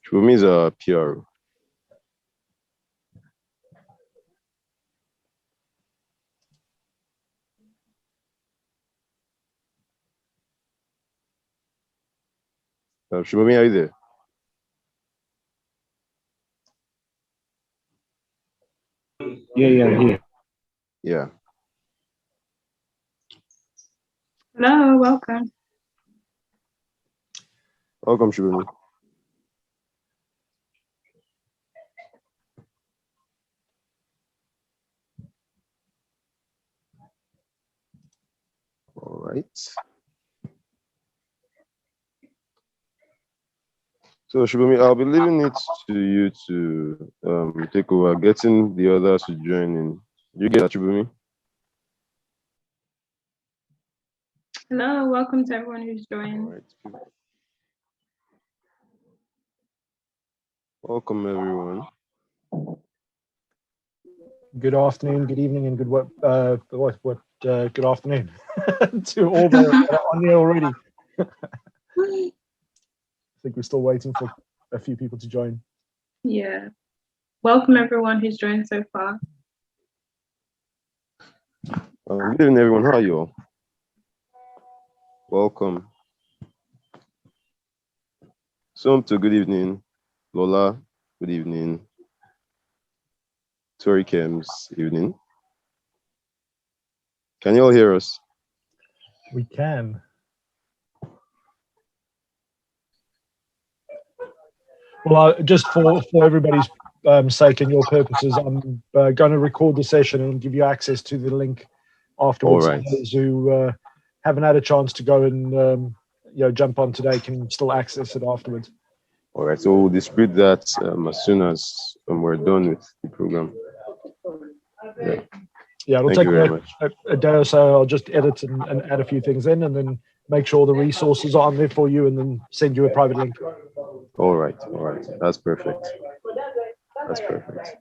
Shubumi is a PR. Shubumi, are you there? Yeah, here. Yeah. Hello, welcome. Welcome, Shubumi. All right. So, Shubumi, I'll be leaving it to you to take over, getting the others to join in. You get that, Shubumi? Hello, welcome to everyone who's joined. All right. Welcome, everyone. Good afternoon, good evening, and good afternoon to all that are on here already. I think we're still waiting for a few people to join. Yeah. Welcome everyone who's joined so far. Good evening, everyone. How are you all? Welcome. Somto, good evening. Lola, good evening. Tori Kems, evening. Can you all hear us? We can. Well, just for everybody's sake and your purposes, I'm going to record the session and give you access to the link afterwards. All right. Those who haven't had a chance to go and jump on today can still access it afterwards. All right, so we'll distribute that as soon as we're done with the program. Yeah, it'll take a day or so. I'll just edit and add a few things in, and then make sure the resources are on there for you, and then send you a private link. All right, that's perfect. That's perfect.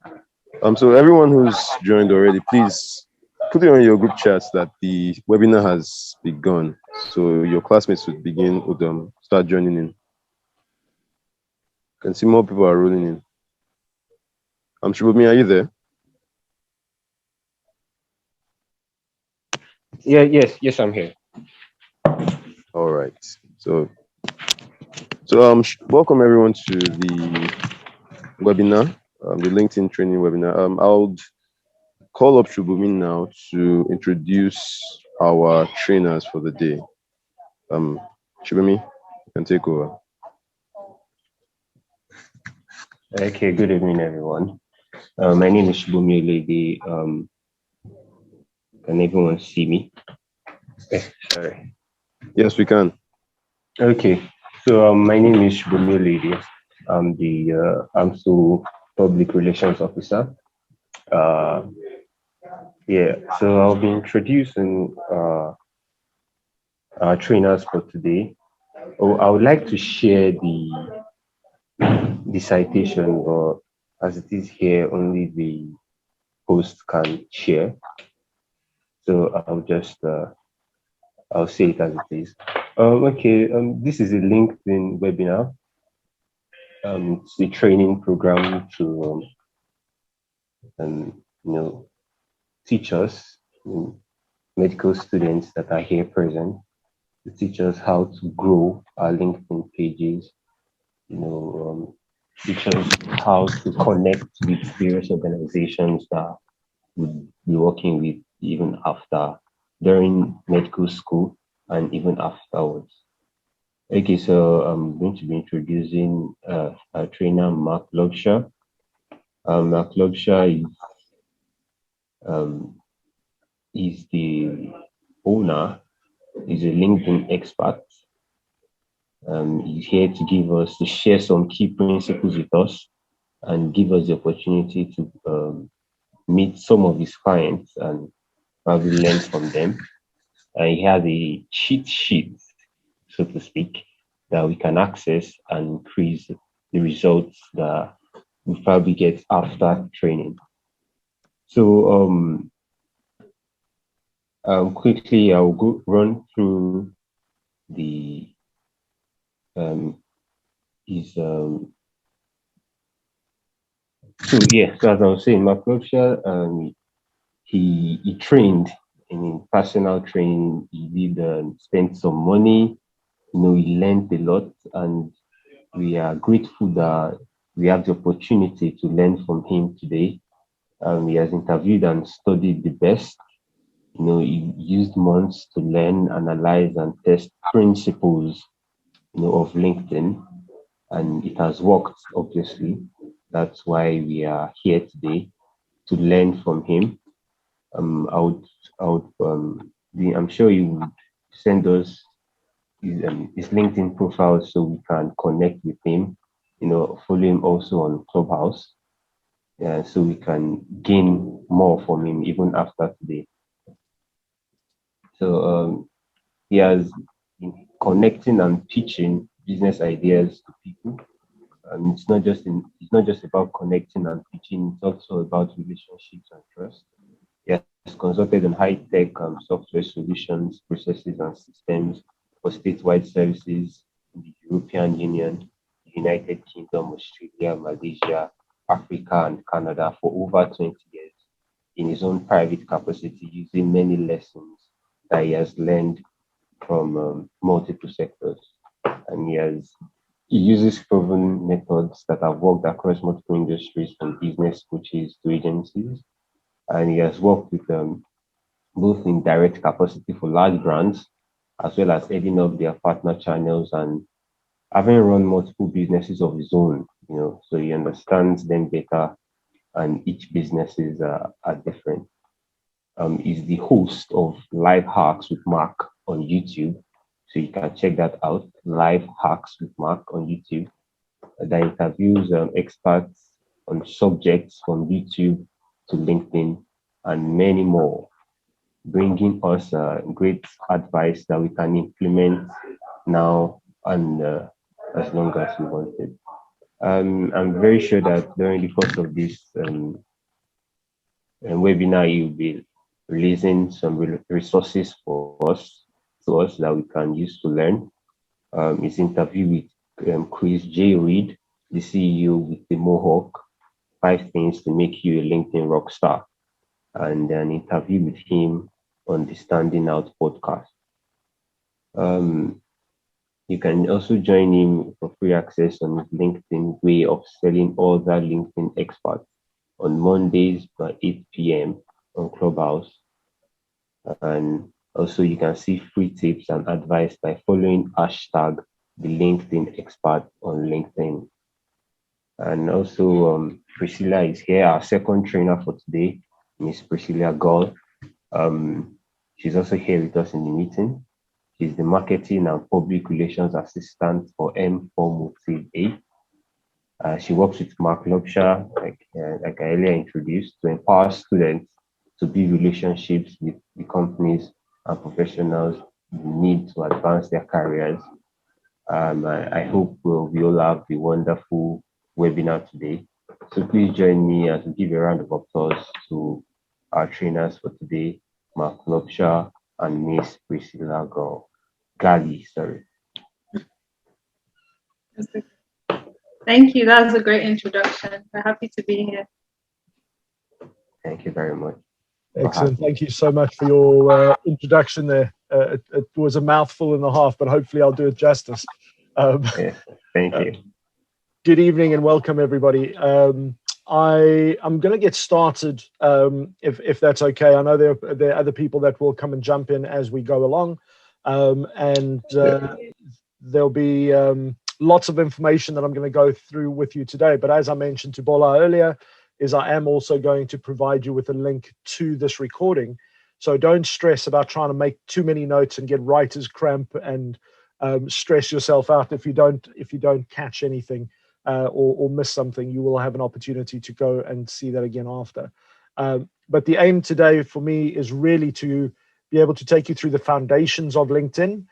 So everyone who's joined already, please put it on your group chats that the webinar has begun, so your classmates would start joining in. Can see more people are rolling in. Shubumi, are you there? Yes, I'm here. All right. So welcome everyone to the webinar, the LinkedIn training webinar. I'll call up Shubumi now to introduce our trainers for the day. Shubumi, you can take over. Okay, good evening, everyone. My name is Shubumi Lady. Can everyone see me? Sorry. Yes, we can. Okay, so my name is Shubumi Lady. I'm the AMSUL Public Relations Officer. So I'll be introducing our trainers for today. I would like to share the citation, but as it is here, only the host can share. So I'll say it as it is. This is a LinkedIn webinar. It's a training program to teach us, medical students that are here present, to teach us how to grow our LinkedIn pages, teach us how to connect with various organizations that would be working with even during medical school and even afterwards. Okay, so I'm going to be introducing our trainer, Mark Laubscher. Mark Laubscher is the owner, is a LinkedIn expert. He's here to share some key principles with us and give us the opportunity to meet some of his clients and probably learn from them. And he has a cheat sheet, so to speak, that we can access and increase the results that we probably get after training. So quickly, I'll run through his So yeah, so as I was saying, Laubscher, he trained in personal training. He did spend some money. He learned a lot, and we are grateful that we have the opportunity to learn from him today. He has interviewed and studied the best. He used months to learn, analyze, and test principles, of LinkedIn, and it has worked. Obviously, that's why we are here today to learn from him. I'm sure you would send us his LinkedIn profile so we can connect with him. Follow him also on Clubhouse, so we can gain more from him even after today. So he has been connecting and pitching business ideas to people. It's not just about connecting and pitching. It's also about relationships and trust. He has consulted on high-tech software solutions, processes, and systems for statewide services in the European Union, United Kingdom, Australia, Malaysia, Africa, and Canada for over 20 years in his own private capacity, using many lessons that he has learned from multiple sectors. And he uses proven methods that have worked across multiple industries, from business coaches to agencies. And he has worked with both in direct capacity for large brands, as well as heading up their partner channels and having run multiple businesses of his own. So he understands them better, and each businesses are different. He's the host of Live Hacks with Mark on YouTube, so you can check that out. Live Hacks with Mark on YouTube, that interviews experts on subjects from YouTube to LinkedIn and many more, bringing us great advice that we can implement now and as long as we wanted. I'm very sure that during the course of this webinar, you'll be releasing some resources for us that we can use to learn. His interview with Chris J. Reed, the CEO with the Mohawk, 5 things to make you a LinkedIn rock star, and an interview with him on the Standing Out podcast. You can also join him for free access on his LinkedIn way of selling other LinkedIn experts on Mondays by 8 p.m. on Clubhouse. And also you can see free tips and advice by following hashtag the LinkedIn expert on LinkedIn. And also Priscilla is here, our second trainer for today, Miss Priscilla Gali. She's also here with us in the meeting. She's the Marketing and Public Relations Assistant for M4 Motive A. She works with Mark Laubscher, like I earlier introduced, to empower students to build relationships with the companies and professionals need to advance their careers. I hope we all have a wonderful webinar today. So please join me as we give a round of applause to our trainers for today, Mark Laubscher and Miss Priscilla Gali. Sorry. Thank you. That was a great introduction. We're happy to be here. Thank you very much. Excellent. Thank you so much for your introduction there. It was a mouthful and a half, but hopefully I'll do it justice. Yes, thank you. Good evening and welcome, everybody. I'm going to get started, if that's okay. I know there are other people that will come and jump in as we go along, and there'll be lots of information that I'm going to go through with you today. But as I mentioned to Bola earlier, I am also going to provide you with a link to this recording. So don't stress about trying to make too many notes and get writer's cramp and stress yourself out if you don't catch anything or miss something. You will have an opportunity to go and see that again after. But the aim today for me is really to be able to take you through the foundations of LinkedIn.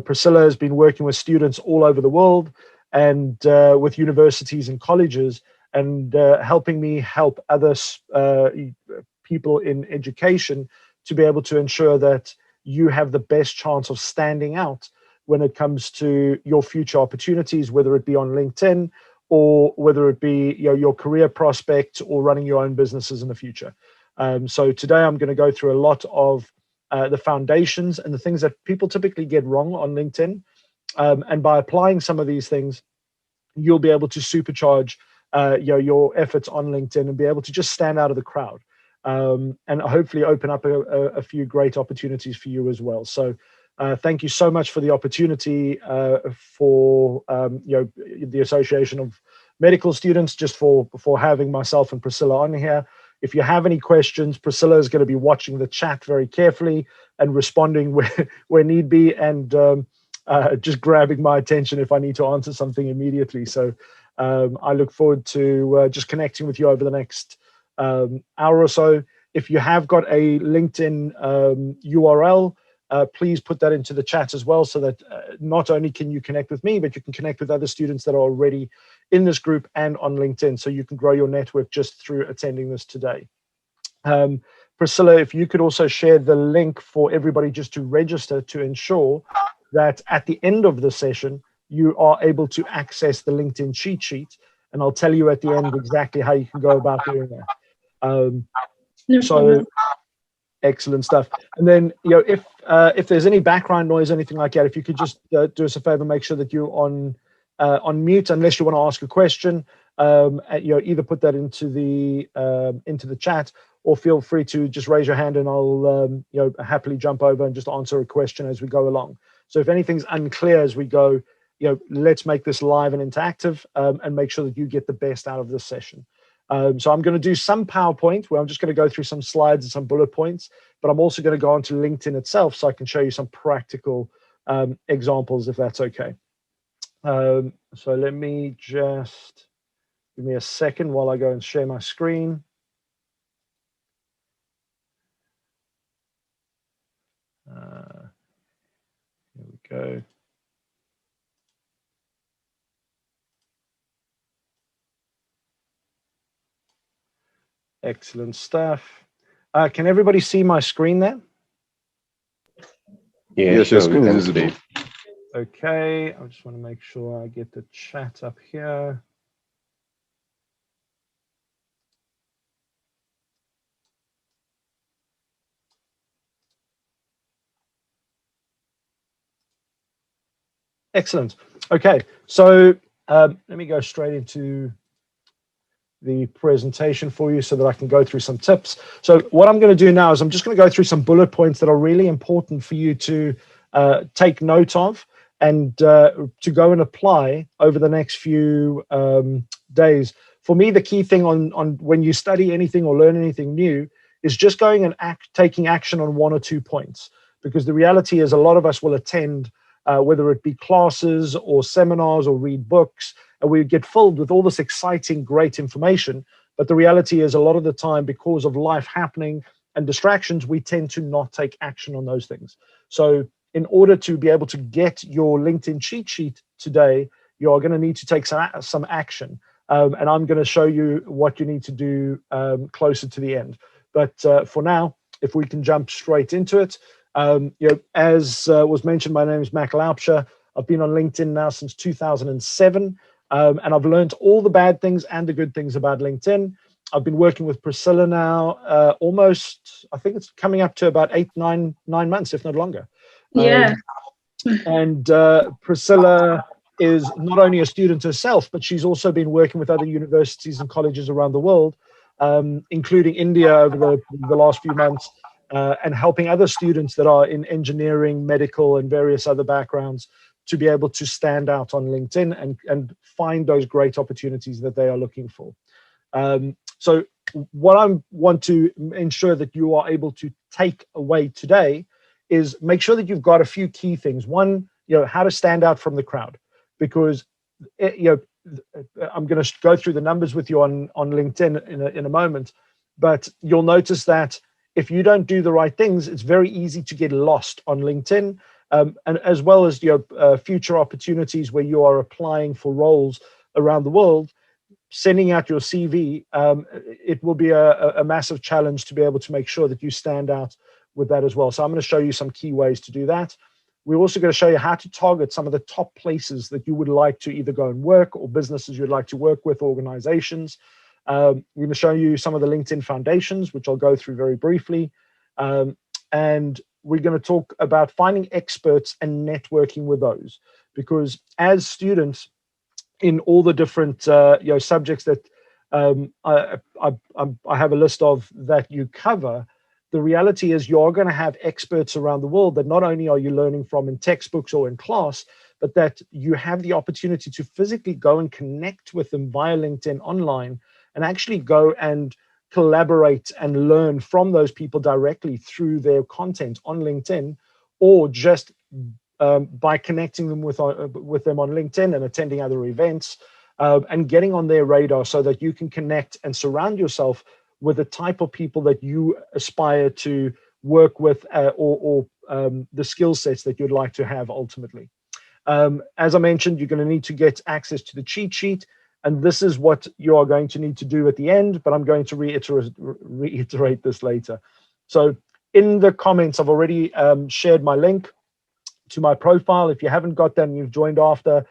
Priscilla has been working with students all over the world and with universities and colleges, and helping me help other people in education to be able to ensure that you have the best chance of standing out when it comes to your future opportunities, whether it be on LinkedIn or whether it be your career prospects or running your own businesses in the future. So today I'm going to go through a lot of the foundations and the things that people typically get wrong on LinkedIn. And by applying some of these things, you'll be able to supercharge your efforts on LinkedIn and be able to just stand out of the crowd, and hopefully open up a few great opportunities for you as well. So thank you so much for the opportunity for the Association of Medical Students, just for having myself and Priscilla on here. If you have any questions, Priscilla is going to be watching the chat very carefully and responding where need be, and just grabbing my attention if I need to answer something immediately. So I look forward to just connecting with you over the next hour or so. If you have got a LinkedIn URL, please put that into the chat as well, so that not only can you connect with me, but you can connect with other students that are already in this group and on LinkedIn, so you can grow your network just through attending this today. Priscilla, if you could also share the link for everybody just to register, to ensure that at the end of the session, you are able to access the LinkedIn cheat sheet. And I'll tell you at the end exactly how you can go about doing that. So excellent stuff. And then, if there's any background noise, anything like that, if you could just do us a favor, make sure that you're on mute, unless you want to ask a question. Either put that into the chat, or feel free to just raise your hand, and I'll happily jump over and just answer a question as we go along. So if anything's unclear as we go, let's make this live and interactive, and make sure that you get the best out of this session. So I'm going to do some PowerPoint where I'm just going to go through some slides and some bullet points, but I'm also going to go onto LinkedIn itself so I can show you some practical examples, if that's okay. So let me just, give me a second while I go and share my screen. Here we go. Excellent stuff. Can everybody see my screen there? Yeah, Yes, sure, your screen is visible. Okay, I just want to make sure I get the chat up here. Excellent. Okay, so let me go straight into the presentation for you so that I can go through some tips. So what I'm going to do now is I'm just going to go through some bullet points that are really important for you to take note of, and to go and apply over the next few days. For me, the key thing on when you study anything or learn anything new is just going and taking action on one or 2 points, because the reality is a lot of us will attend whether it be classes or seminars or read books, and we get filled with all this exciting, great information. But the reality is a lot of the time, because of life happening and distractions, we tend to not take action on those things. So in order to be able to get your LinkedIn cheat sheet today, you are going to need to take some action. And I'm going to show you what you need to do closer to the end. But for now, if we can jump straight into it. As was mentioned, my name is Mac Laubscher. I've been on LinkedIn now since 2007. And I've learned all the bad things and the good things about LinkedIn. I've been working with Priscilla now almost, I think it's coming up to about 9 months, if not longer. Yeah. And Priscilla is not only a student herself, but she's also been working with other universities and colleges around the world, including India over the last few months, and helping other students that are in engineering, medical, and various other backgrounds to be able to stand out on LinkedIn and find those great opportunities that they are looking for. So what I want to ensure that you are able to take away today is make sure that you've got a few key things. One, how to stand out from the crowd, because I'm going to go through the numbers with you on LinkedIn in a moment, but you'll notice that if you don't do the right things, it's very easy to get lost on LinkedIn, and as well as future opportunities where you are applying for roles around the world, sending out your CV. It will be a massive challenge to be able to make sure that you stand out with that as well. So I'm going to show you some key ways to do that. We're also going to show you how to target some of the top places that you would like to either go and work, or businesses you'd like to work with, organizations. We're going to show you some of the LinkedIn foundations, which I'll go through very briefly. And we're going to talk about finding experts and networking with those, because as students in all the different subjects that I have a list of that you cover, the reality is you're going to have experts around the world that not only are you learning from in textbooks or in class, but that you have the opportunity to physically go and connect with them via LinkedIn online, and actually go and collaborate and learn from those people directly through their content on LinkedIn, or just by connecting them with them on LinkedIn and attending other events, and getting on their radar, so that you can connect and surround yourself with the type of people that you aspire to work with, or the skill sets that you'd like to have ultimately. As I mentioned, you're going to need to get access to the cheat sheet, and this is what you are going to need to do at the end, but I'm going to reiterate this later. So in the comments, I've already shared my link to my profile. If you haven't got that and you've joined after,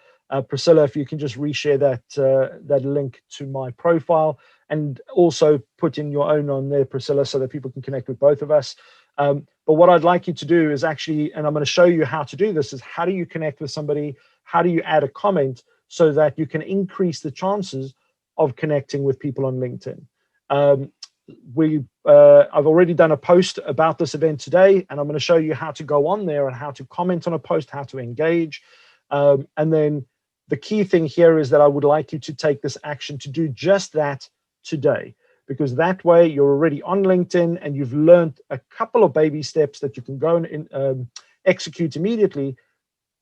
Priscilla, if you can just reshare that link to my profile, and also put in your own on there, Priscilla, so that people can connect with both of us. But what I'd like you to do is actually, and I'm going to show you how to do this, is how do you connect with somebody? How do you add a comment so that you can increase the chances of connecting with people on LinkedIn? I've already done a post about this event today, and I'm going to show you how to go on there and how to comment on a post, how to engage. And then the key thing here is that I would like you to take this action to do just that today, because that way you're already on LinkedIn and you've learned a couple of baby steps that you can go and execute immediately,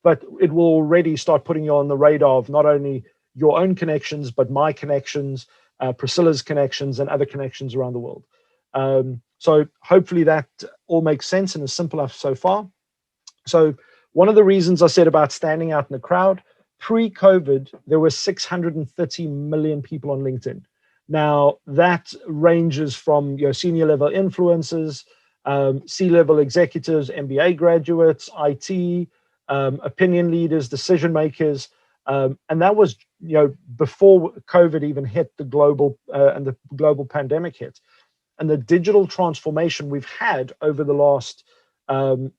but it will already start putting you on the radar of not only your own connections, but my connections, Priscilla's connections, and other connections around the world. So hopefully that all makes sense and is simple enough so far. So one of the reasons I said about standing out in the crowd, pre-COVID, there were 630 million people on LinkedIn. Now that ranges from senior level influencers, C-level executives, MBA graduates, IT, opinion leaders, decision makers, and that was before COVID even hit the global and the global pandemic hit. And the digital transformation we've had over the last 14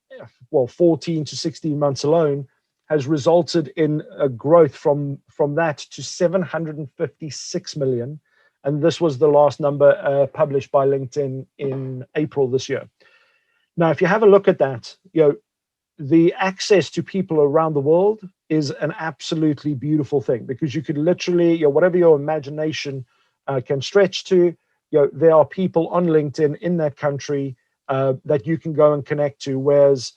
to 16 months alone has resulted in a growth from that to 756 million. And this was the last number published by LinkedIn in April this year. Now, if you have a look at that, the access to people around the world is an absolutely beautiful thing, because you could literally, whatever your imagination can stretch to, there are people on LinkedIn in that country that you can go and connect to. Whereas,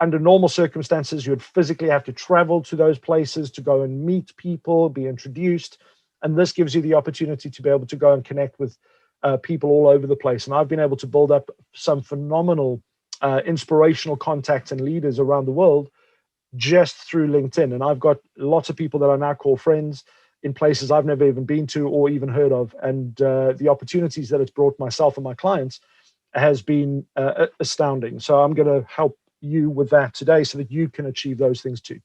under normal circumstances, you would physically have to travel to those places to go and meet people, be introduced. And this gives you the opportunity to be able to go and connect with people all over the place. And I've been able to build up some phenomenal inspirational contacts and leaders around the world just through LinkedIn. And I've got lots of people that I now call friends in places I've never even been to or even heard of. And the opportunities that it's brought myself and my clients has been astounding. So I'm going to help you with that today so that you can achieve those things too.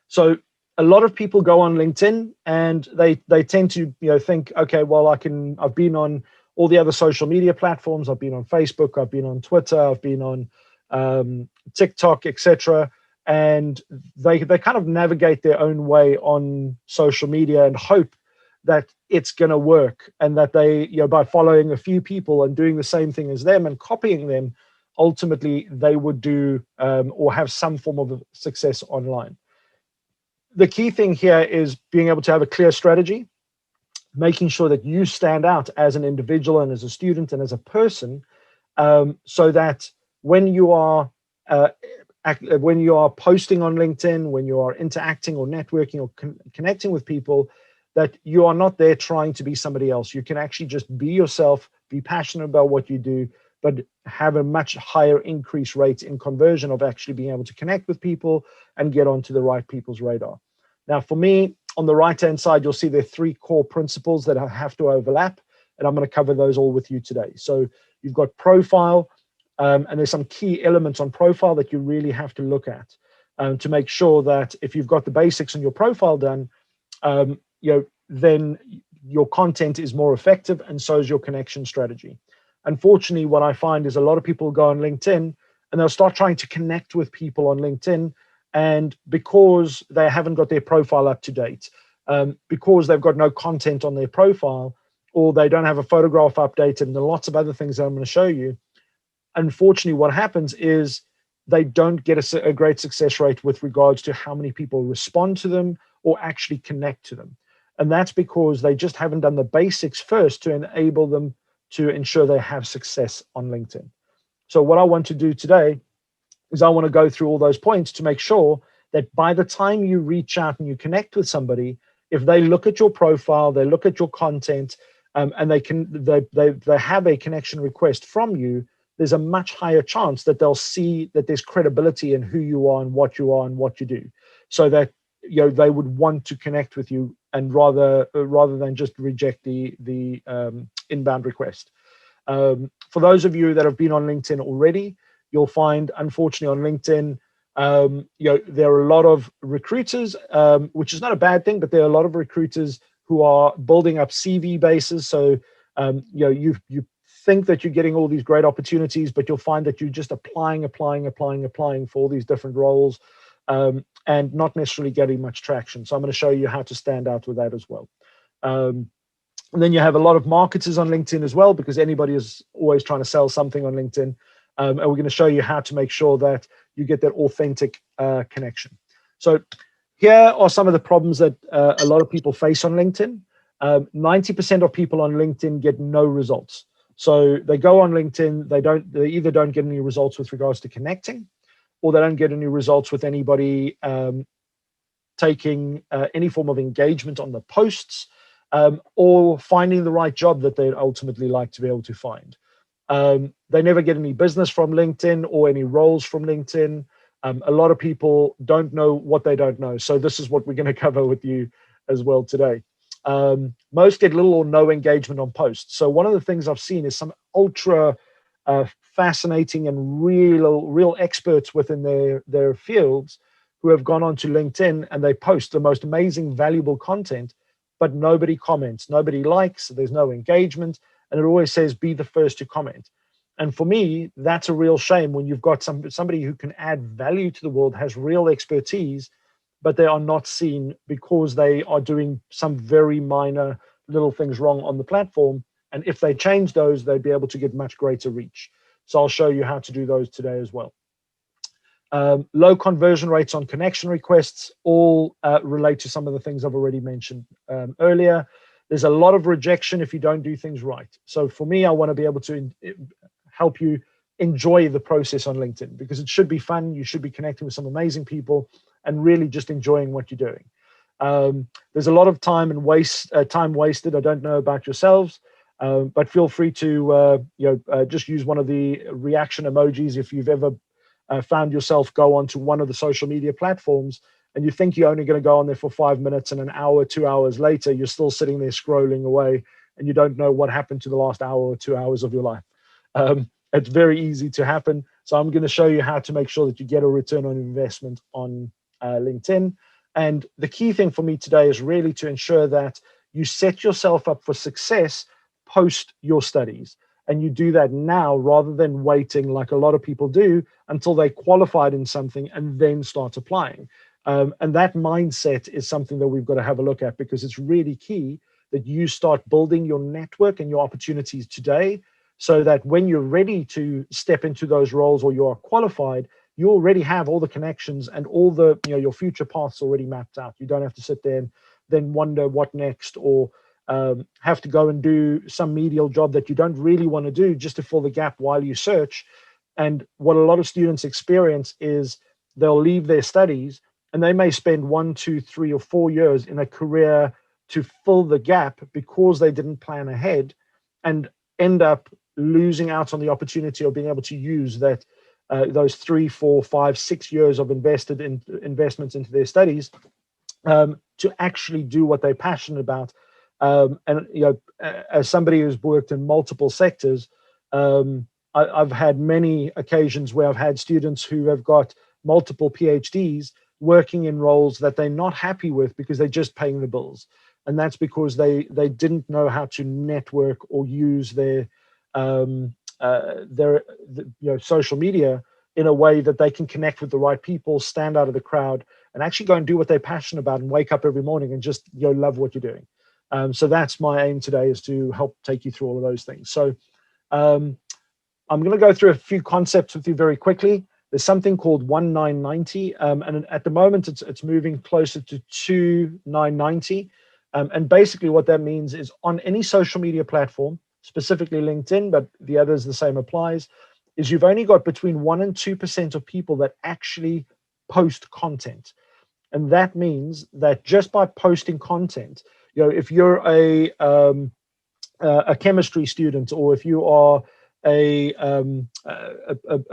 So a lot of people go on LinkedIn and they tend to think, okay, well, I've been on all the other social media platforms. I've been on Facebook, I've been on Twitter, I've been on TikTok, etc. And they kind of navigate their own way on social media and hope that it's going to work, and that they, by following a few people and doing the same thing as them and copying them, ultimately they would do or have some form of success online. The key thing here is being able to have a clear strategy, making sure that you stand out as an individual and as a student and as a person, so that when you are posting on LinkedIn, when you are interacting or networking or connecting with people, that you are not there trying to be somebody else. You can actually just be yourself, be passionate about what you do, but have a much higher increase rate in conversion of actually being able to connect with people and get onto the right people's radar. Now, for me, on the right-hand side, you'll see there are 3 core principles that have to overlap, and I'm going to cover those all with you today. So you've got profile. And there's some key elements on profile that you really have to look at to make sure that if you've got the basics in your profile done, then your content is more effective, and so is your connection strategy. Unfortunately, what I find is a lot of people go on LinkedIn and they'll start trying to connect with people on LinkedIn, and because they haven't got their profile up to date, because they've got no content on their profile, or they don't have a photograph updated, and there are lots of other things that I'm going to show you. Unfortunately, what happens is they don't get a great success rate with regards to how many people respond to them or actually connect to them. And that's because they just haven't done the basics first to enable them to ensure they have success on LinkedIn. So what I want to do today is I want to go through all those points to make sure that by the time you reach out and you connect with somebody, if they look at your profile, they look at your content, and they have a connection request from you, there's a much higher chance that they'll see that there's credibility in who you are and what you do, so that they would want to connect with you, and rather than just reject the inbound request. For those of you that have been on LinkedIn already, you'll find, unfortunately, on LinkedIn, there are a lot of recruiters, which is not a bad thing, but there are a lot of recruiters who are building up CV bases. So you think that you're getting all these great opportunities, but you'll find that you're just applying for all these different roles, and not necessarily getting much traction. So I'm going to show you how to stand out with that as well. And then you have a lot of marketers on LinkedIn as well, because anybody is always trying to sell something on LinkedIn. And we're going to show you how to make sure that you get that authentic connection. So here are some of the problems that a lot of people face on LinkedIn. 90% of people on LinkedIn get no results. So they go on LinkedIn, they either don't get any results with regards to connecting, or they don't get any results with anybody taking any form of engagement on the posts, or finding the right job that they'd ultimately like to be able to find. They never get any business from LinkedIn or any roles from LinkedIn. A lot of people don't know what they don't know. So this is what we're going to cover with you as well today. Most get little or no engagement on posts. So one of the things I've seen is some ultra fascinating and real experts within their fields who have gone onto LinkedIn and they post the most amazing, valuable content, but nobody comments, nobody likes, there's no engagement, and it always says be the first to comment. And for me, that's a real shame when you've got somebody who can add value to the world, has real expertise, but they are not seen because they are doing some very minor little things wrong on the platform. And if they change those, they'd be able to get much greater reach. So I'll show you how to do those today as well. Low conversion rates on connection requests all relate to some of the things I've already mentioned earlier. There's a lot of rejection if you don't do things right. So for me, I want to be able to help you enjoy the process on LinkedIn, because it should be fun. You should be connecting with some amazing people and really just enjoying what you're doing. There's a lot of time wasted. I don't know about yourselves, but feel free to just use one of the reaction emojis if you've ever found yourself go onto one of the social media platforms and you think you're only going to go on there for 5 minutes, and an hour, 2 hours later, you're still sitting there scrolling away and you don't know what happened to the last hour or 2 hours of your life. It's very easy to happen. So I'm going to show you how to make sure that you get a return on investment on LinkedIn. And the key thing for me today is really to ensure that you set yourself up for success post your studies. And you do that now rather than waiting like a lot of people do until they qualified in something and then start applying. And that mindset is something that we've got to have a look at, because it's really key that you start building your network and your opportunities today, so that when you're ready to step into those roles or you are qualified, you already have all the connections and all the, your future paths already mapped out. You don't have to sit there and then wonder what next, or have to go and do some menial job that you don't really want to do just to fill the gap while you search. And what a lot of students experience is they'll leave their studies and they may spend 1, 2, 3, or 4 years in a career to fill the gap because they didn't plan ahead, and end up losing out on the opportunity of being able to use that those 3, 4, 5, 6 years of investments into their studies to actually do what they're passionate about. And as somebody who's worked in multiple sectors, I've had many occasions where I've had students who have got multiple PhDs working in roles that they're not happy with because they're just paying the bills. And that's because they didn't know how to network or use their social media in a way that they can connect with the right people, stand out of the crowd, and actually go and do what they're passionate about and wake up every morning and just love what you're doing. So that's my aim today, is to help take you through all of those things. So I'm going to go through a few concepts with you very quickly. There's something called 1990, and at the moment it's moving closer to 2990. And basically what that means is, on any social media platform, specifically LinkedIn, but the others the same applies, is you've only got between 1% and 2% of people that actually post content. And that means that just by posting content, if you're a chemistry student, or if you are a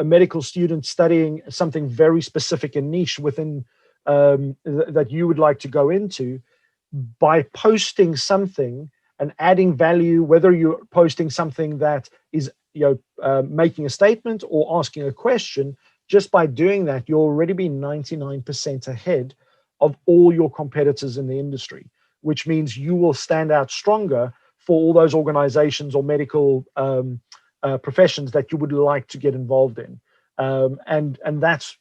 medical student studying something very specific and niche within that you would like to go into, by posting something and adding value, whether you're posting something that is making a statement or asking a question, just by doing that, you'll already be 99% ahead of all your competitors in the industry, which means you will stand out stronger for all those organizations or medical professions that you would like to get involved in. And that's,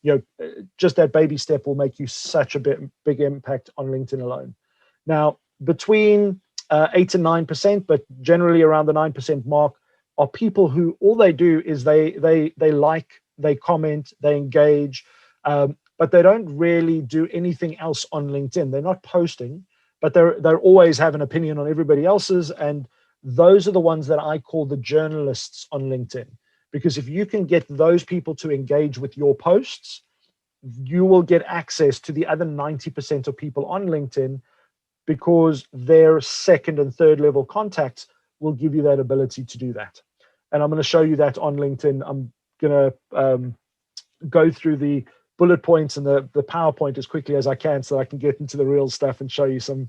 just that baby step will make you such a big impact on LinkedIn alone. Now, between 8 and 9%, but generally around the 9% mark, are people who all they do is they like, they comment, they engage, but they don't really do anything else on LinkedIn. They're not posting, but they're always have an opinion on everybody else's, and those are the ones that I call the journalists on LinkedIn. Because if you can get those people to engage with your posts, you will get access to the other 90% of people on LinkedIn, because their second and third level contacts will give you that ability to do that. And I'm going to show you that on LinkedIn. I'm going to go through the bullet points and the PowerPoint as quickly as I can, so I can get into the real stuff and show you some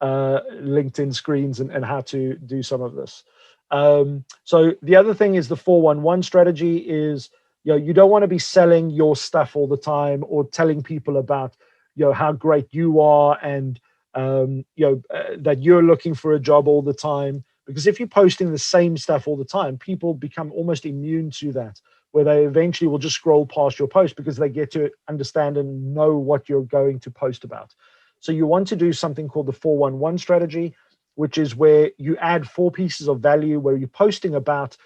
LinkedIn screens and how to do some of this. So the other thing is the 411 strategy is, you don't want to be selling your stuff all the time, or telling people about, how great you are, and that you're looking for a job all the time. Because if you're posting the same stuff all the time, people become almost immune to that, where they eventually will just scroll past your post because they get to understand and know what you're going to post about. So you want to do something called the 411 strategy, which is where you add 4 pieces of value, where you're posting about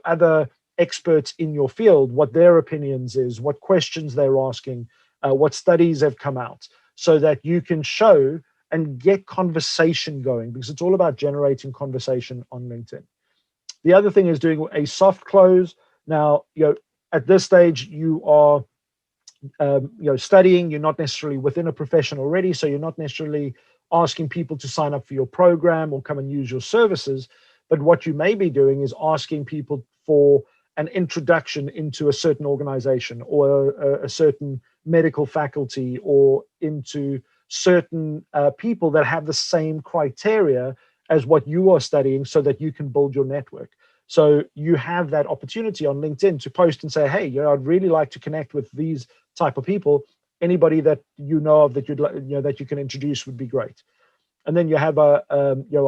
other experts in your field, what their opinions is, what questions they're asking, what studies have come out, so that you can show and get conversation going, because it's all about generating conversation on LinkedIn. The other thing is doing a soft close. Now, at this stage, you are studying. You're not necessarily within a profession already, so you're not necessarily asking people to sign up for your program or come and use your services. But what you may be doing is asking people for an introduction into a certain organization, or a certain medical faculty, or into certain people that have the same criteria as what you are studying, so that you can build your network. So you have that opportunity on LinkedIn to post and say, hey, I'd really like to connect with these type of people. Anybody that you know of that you'd like, that you can introduce would be great. And then you have a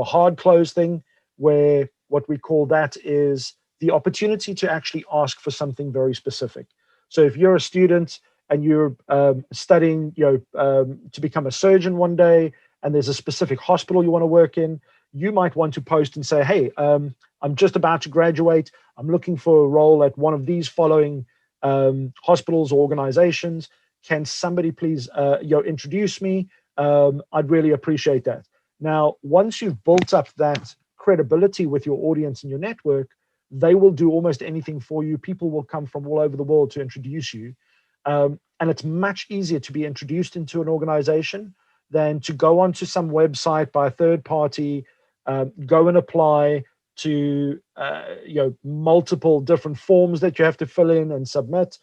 hard close thing, where what we call that is the opportunity to actually ask for something very specific. So if you're a student and you're studying, to become a surgeon one day, and there's a specific hospital you want to work in, you might want to post and say, hey, I'm just about to graduate. I'm looking for a role at one of these following hospitals or organizations. Can somebody please introduce me? I'd really appreciate that. Now, once you've built up that credibility with your audience and your network, they will do almost anything for you. People will come from all over the world to introduce you. And it's much easier to be introduced into an organization than to go onto some website by a third party, go and apply to multiple different forms that you have to fill in and submit.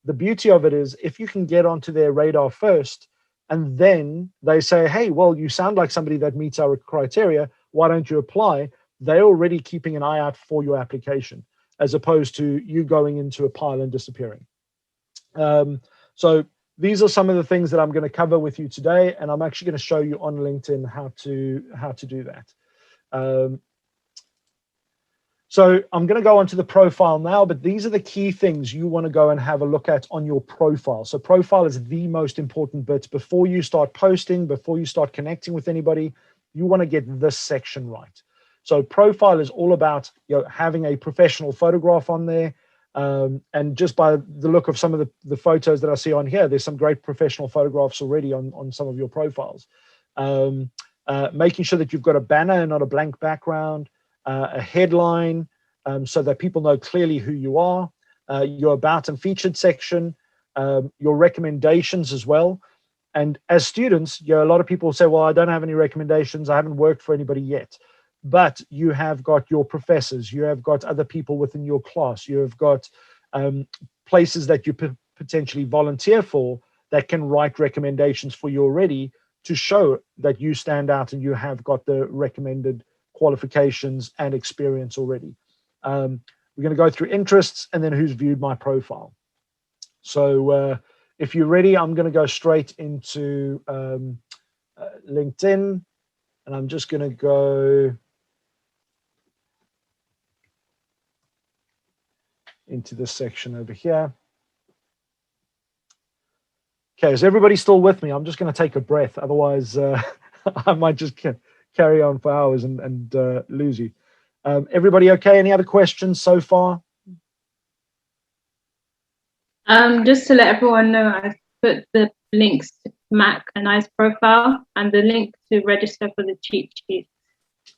The beauty of it is, if you can get onto their radar first, and then they say, hey, well, you sound like somebody that meets our criteria, why don't you apply? They're already keeping an eye out for your application. as opposed to you going into a pile and disappearing. So these are some of the things that I'm going to cover with you today, and I'm actually going to show you on LinkedIn how to do that. So I'm going to go onto the profile now, but these are the key things you want to go and have a look at on your profile. So profile is the most important bit. Before you start posting, before you start connecting with anybody, you want to get this section right. So profile is all about, you know, having a professional photograph on there. And just by the look of some of the photos that I see on here, there's some great professional photographs already on some of your profiles. Making sure that you've got a banner and not a blank background, a headline, so that people know clearly who you are, your about and featured section, your recommendations as well. And as students, you know, a lot of people say, well, I don't have any recommendations. I haven't worked for anybody yet. But you have got your professors, you have got other people within your class, you have got places that you potentially volunteer for that can write recommendations for you already to show that you stand out and you have got the recommended qualifications and experience already. We're going to go through interests and then who's viewed my profile. So if you're ready, I'm going to go straight into LinkedIn, and I'm just going to go into this section over here. Okay, is everybody still with me? I'm just going to take a breath. Otherwise, I might just carry on for hours and lose you. Everybody okay? Any other questions so far? Just to let everyone know, I put the links to Mac and I's profile and the link to register for the cheat sheet.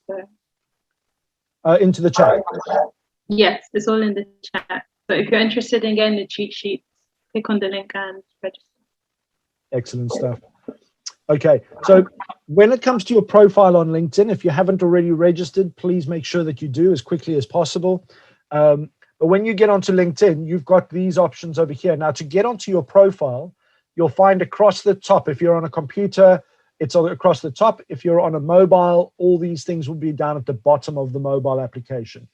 So. Into the chat. Yes, it's all in the chat. So if you're interested in getting the cheat sheet, click on the link and register. Excellent stuff. Okay, so when it comes to your profile on LinkedIn, if you haven't already registered, please make sure that you do as quickly as possible. But when you get onto LinkedIn, you've got these options over here. Now, to get onto your profile, you'll find across the top, if you're on a computer, it's across the top. If you're on a mobile, all these things will be down at the bottom of the mobile application.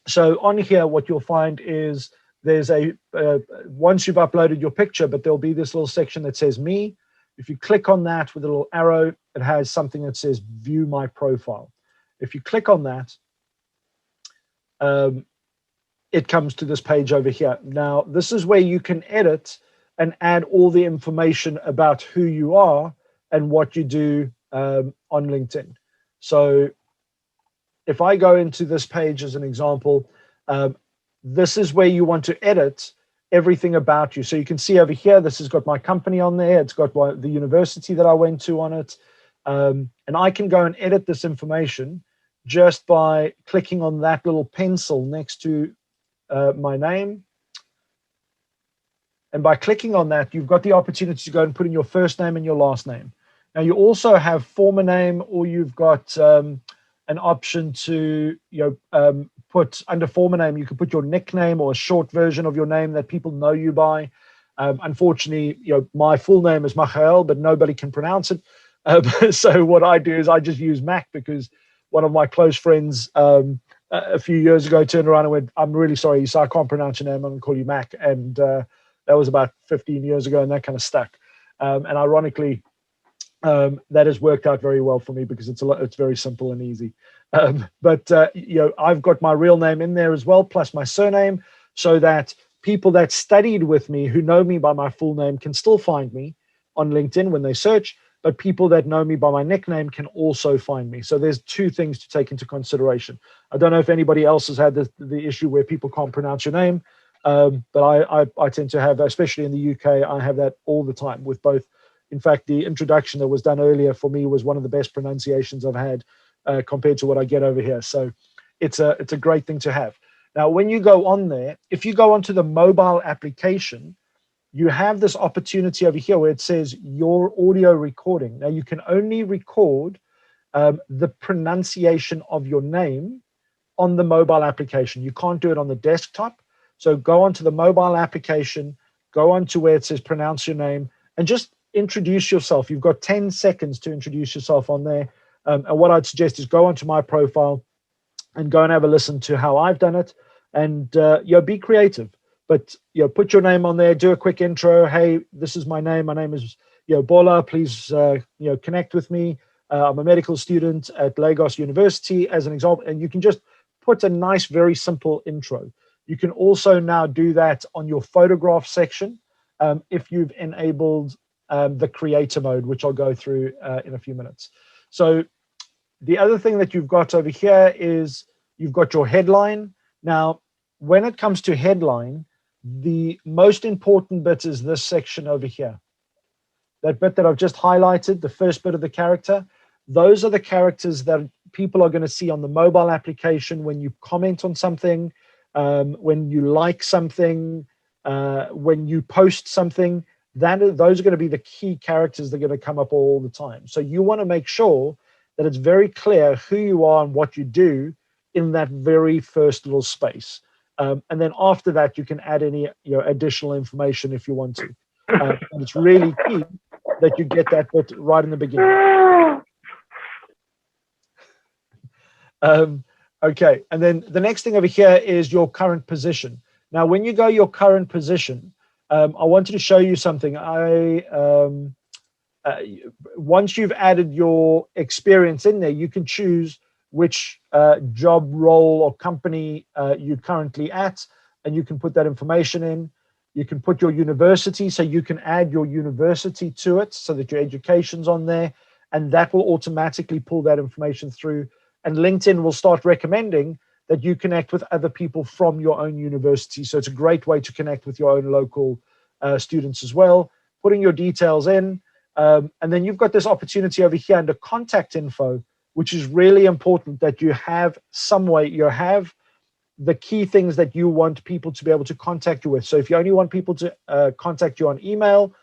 So on here, what you'll find is there's once you've uploaded your picture, but there'll be this little section that says me. If you click on that with a little arrow, it has something that says view my profile. If you click on that, it comes to this page over here. Now, this is where you can edit and add all the information about who you are and what you do on LinkedIn. So if I go into this page as an example, this is where you want to edit everything about you. So you can see over here, this has got my company on there. It's got the university that I went to on it. And I can go and edit this information just by clicking on that little pencil next to my name. And by clicking on that, you've got the opportunity to go and put in your first name and your last name. Now, you also have former name, or you've got an option to put under former name. You can put your nickname or a short version of your name that people know you by. Unfortunately, my full name is Michael, but nobody can pronounce it. So what I do is I just use Mac, because one of my close friends a few years ago turned around and went, "I'm really sorry, so I can't pronounce your name. I'm going to call you Mac." And that was about 15 years ago, and that kind of stuck. And ironically, that has worked out very well for me, because it's very simple and easy. But I've got my real name in there as well, plus my surname, so that people that studied with me who know me by my full name can still find me on LinkedIn when they search, but people that know me by my nickname can also find me. So there's two things to take into consideration. I don't know if anybody else has had the issue where people can't pronounce your name, but I tend to have, especially in the UK, I have that all the time with both. In fact, the introduction that was done earlier for me was one of the best pronunciations I've had compared to what I get over here. So it's a great thing to have. Now, when you go on there, if you go onto the mobile application, you have this opportunity over here where it says your audio recording. Now, you can only record the pronunciation of your name on the mobile application. You can't do it on the desktop. So go onto the mobile application, go onto where it says pronounce your name, and just introduce yourself. You've got 10 seconds to introduce yourself on there. And what I'd suggest is go onto my profile and go and have a listen to how I've done it. and be creative. But put your name on there, do a quick intro. Hey, this is my name. My name is Bola. Please connect with me. I'm a medical student at Lagos University, as an example. And you can just put a nice, very simple intro. You can also now do that on your photograph section if you've enabled the creator mode, which I'll go through in a few minutes. So the other thing that you've got over here is you've got your headline. Now, when it comes to headline, the most important bit is this section over here. That bit that I've just highlighted, the first bit of the character, those are the characters that people are going to see on the mobile application when you comment on something, when you like something, when you post something. Those are going to be the key characters that are going to come up all the time. So you want to make sure that it's very clear who you are and what you do in that very first little space. And then after that, you can add any additional information if you want to. And it's really key that you get that bit right in the beginning. Okay, and then the next thing over here is your current position. Now, when you go your current position, I wanted to show you something. Once you've added your experience in there, you can choose which job role or company you're currently at, and you can put that information in. You can put your university, so you can add your university to it so that your education's on there, and that will automatically pull that information through. And LinkedIn will start recommending that you connect with other people from your own university. So it's a great way to connect with your own local students as well. Putting your details in, and then you've got this opportunity over here under contact info, which is really important that you have some way, you have the key things that you want people to be able to contact you with. So if you only want people to contact you on email,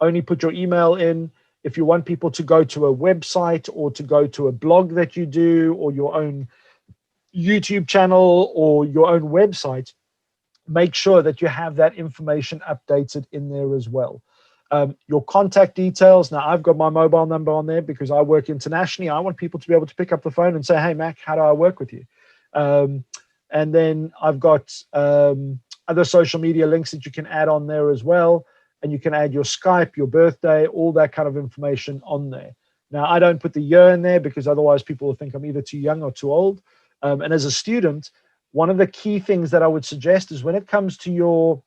only put your email in. If you want people to go to a website or to go to a blog that you do, or your own YouTube channel or your own website, make sure that you have that information updated in there as well. Your contact details. Now, I've got my mobile number on there because I work internationally. I want people to be able to pick up the phone and say, hey, Mac, how do I work with you? And then I've got other social media links that you can add on there as well. And you can add your Skype, your birthday, all that kind of information on there. Now, I don't put the year in there because otherwise people will think I'm either too young or too old. And as a student, one of the key things that I would suggest is when it comes to your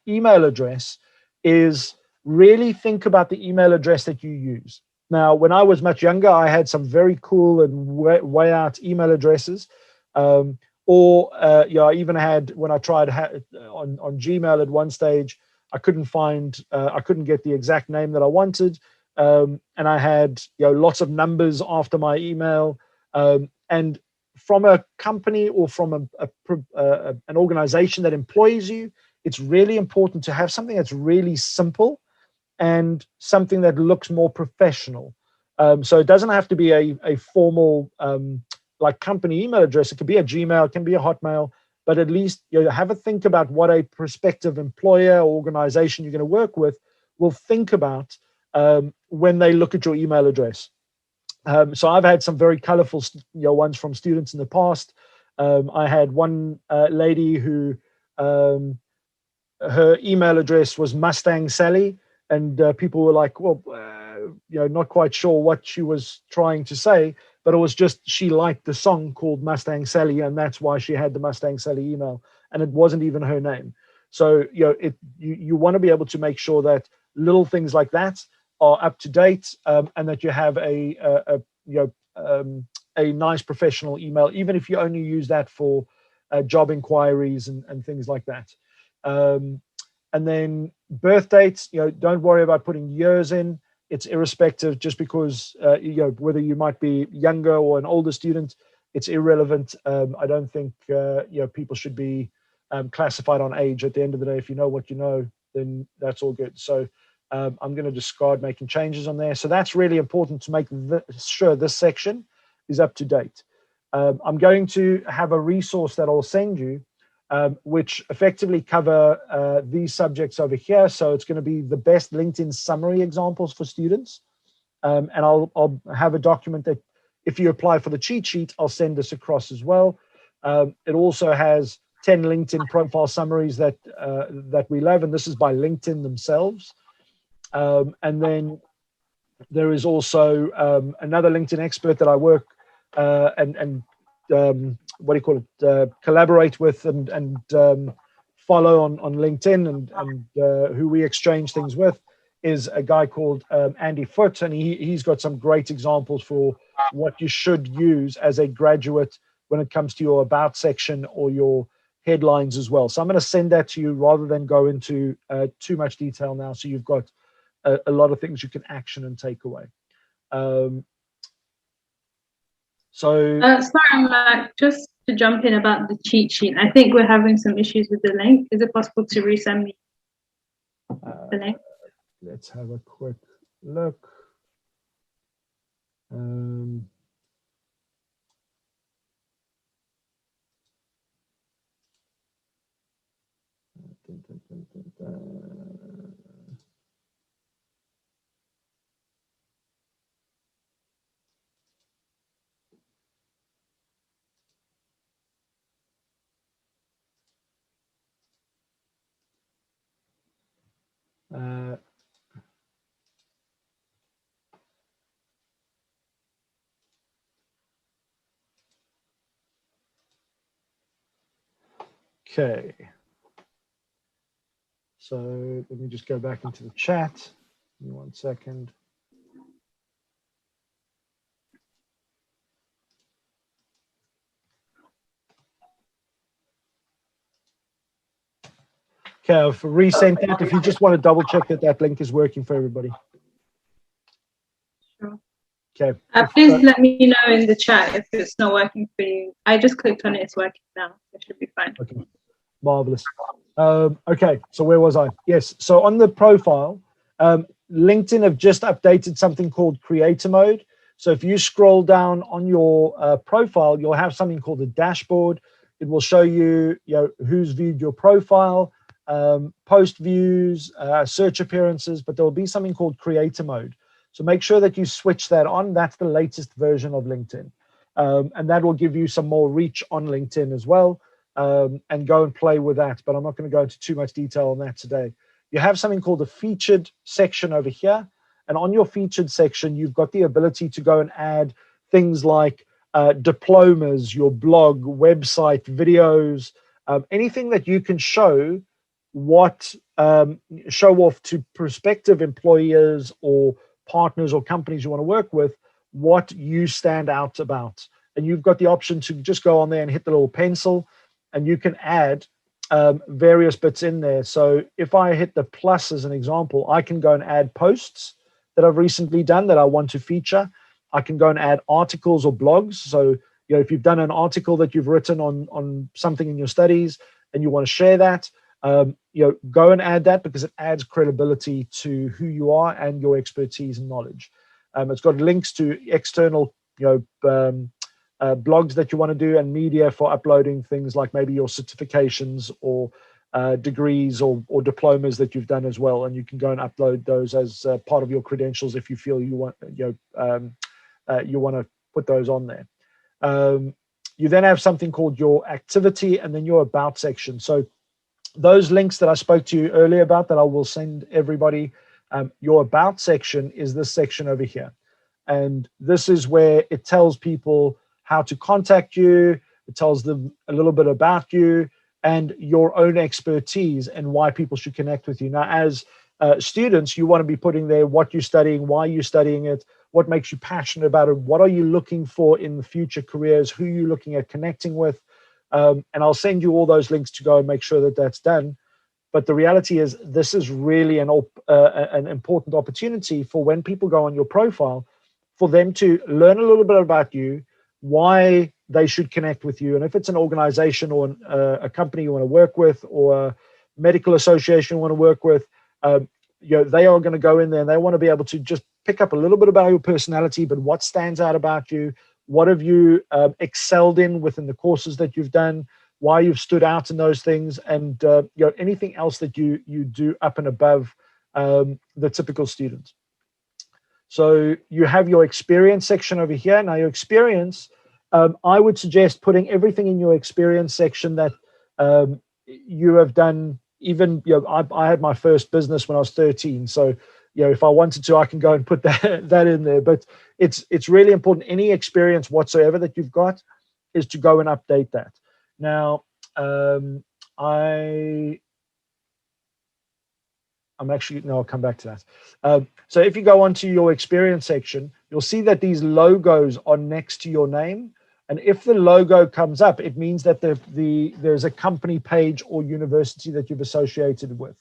email address is really think about the email address that you use. Now, when I was much younger, I had some very cool and way out email addresses. I even had, when I tried on Gmail at one stage, I couldn't get the exact name that I wanted. And I had lots of numbers after my email. And from a company or from an organization that employs you, it's really important to have something that's really simple and something that looks more professional. So it doesn't have to be a formal like company email address. It could be a Gmail, it can be a Hotmail, but at least have a think about what a prospective employer or organization you're going to work with will think about when they look at your email address. So I've had some very colorful ones from students in the past. I had one lady who her email address was Mustang Sally, and people were like, well, not quite sure what she was trying to say, but it was just she liked the song called Mustang Sally, and that's why she had the Mustang Sally email, and it wasn't even her name. So you want to be able to make sure that little things like that are up to date, and that you have a nice professional email, even if you only use that for job inquiries and things like that. And then birth dates, don't worry about putting years in. It's irrespective, just because whether you might be younger or an older student, it's irrelevant. I don't think people should be classified on age. At the end of the day, if you know what you know, then that's all good. So I'm going to discard making changes on there. So that's really important to make sure this section is up to date. I'm going to have a resource that I'll send you, which effectively cover these subjects over here. So it's going to be the best LinkedIn summary examples for students. And I'll have a document that if you apply for the cheat sheet, I'll send this across as well. It also has 10 LinkedIn profile summaries that that we love, and this is by LinkedIn themselves. And then there is also another LinkedIn expert that I work and what do you call it, collaborate with and follow on LinkedIn, and who we exchange things with, is a guy called Andy Foote, and he's got some great examples for what you should use as a graduate when it comes to your about section or your headlines as well. So I'm going to send that to you rather than go into too much detail now, so you've got a lot of things you can action and take away. Sorry, Matt, just to jump in about the cheat sheet. I think we're having some issues with the link. Is it possible to resend me the link? Let's have a quick look. Okay. So let me just go back into the chat. Give me 1 second. Okay, I've resent it. If you just want to double check that that link is working for everybody. Sure. Okay. Please let me know in the chat if it's not working for you. I just clicked on it. It's working now. It should be fine. Okay. Marvelous. Okay, so where was I? Yes, so on the profile, LinkedIn have just updated something called creator mode. So if you scroll down on your profile, you'll have something called a dashboard. It will show you, who's viewed your profile, post views, search appearances, but there will be something called creator mode. So make sure that you switch that on. That's the latest version of LinkedIn. And that will give you some more reach on LinkedIn as well. And go and play with that, but I'm not going to go into too much detail on that today. You have something called a featured section over here, and on your featured section, you've got the ability to go and add things like diplomas, your blog, website, videos, anything that you can show show off to prospective employers or partners or companies you want to work with, what you stand out about. And you've got the option to just go on there and hit the little pencil, and you can add various bits in there. So if I hit the plus as an example, I can go and add posts that I've recently done that I want to feature. I can go and add articles or blogs. So, if you've done an article that you've written on something in your studies and you want to share that, go and add that, because it adds credibility to who you are and your expertise and knowledge. It's got links to external, blogs that you want to do, and media for uploading things like maybe your certifications or degrees or diplomas that you've done as well, and you can go and upload those as part of your credentials if you feel you want you want to put those on there. You then have something called your activity and then your about section. So those links that I spoke to you earlier about that I will send everybody, your about section is this section over here, and this is where it tells people how to contact you. It tells them a little bit about you and your own expertise and why people should connect with you. Now, as students, you want to be putting there what you're studying, why you're studying it, what makes you passionate about it, what are you looking for in the future careers, who you're looking at connecting with. And I'll send you all those links to go and make sure that that's done. But the reality is, this is really an important opportunity for when people go on your profile, for them to learn a little bit about you, why they should connect with you. And if it's an organization or a company you want to work with, or a medical association you want to work with, they are going to go in there and they want to be able to just pick up a little bit about your personality, but what stands out about you, what have you excelled in within the courses that you've done, why you've stood out in those things, and anything else that you do up and above the typical student. So you have your experience section over here. Now your experience, I would suggest putting everything in your experience section that You have done, even, I had my first business when I was 13. So, if I wanted to, I can go and put that in there. But it's really important. Any experience whatsoever that you've got is to go and update that. Now, I'll come back to that. So if you go onto your experience section, you'll see that these logos are next to your name. And if the logo comes up, it means that there's a company page or university that you've associated with.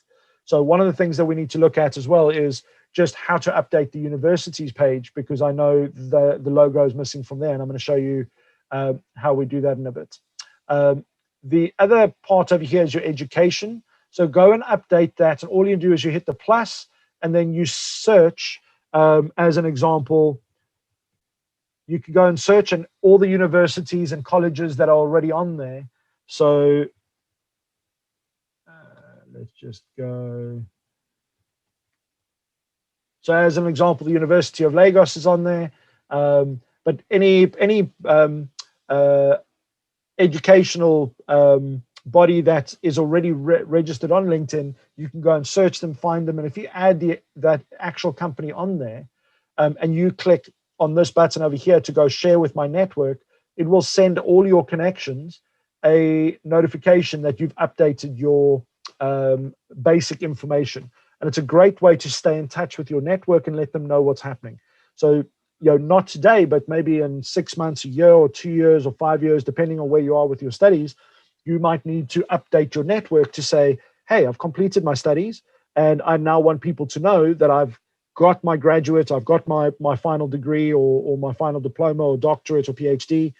So one of the things that we need to look at as well is just how to update the university's page, because I know the logo is missing from there, and I'm going to show you how we do that in a bit. The other part over here is your education. So go and update that, and all you do is you hit the plus, and then you search. As an example, you can go and search and all the universities and colleges that are already on there. So let's just go. So as an example, the University of Lagos is on there, but any educational body that is already registered on LinkedIn, you can go and search them, find them, and if you add that actual company on there, and you click on this button over here to go share with my network, it will send all your connections a notification that you've updated your basic information. And it's a great way to stay in touch with your network and let them know what's happening. So, not today, but maybe in 6 months, a year, or 2 years, or 5 years, depending on where you are with your studies, you might need to update your network to say, hey, I've completed my studies, and I now want people to know that I've got my graduate, I've got my final degree, or my final diploma, or doctorate, or PhD,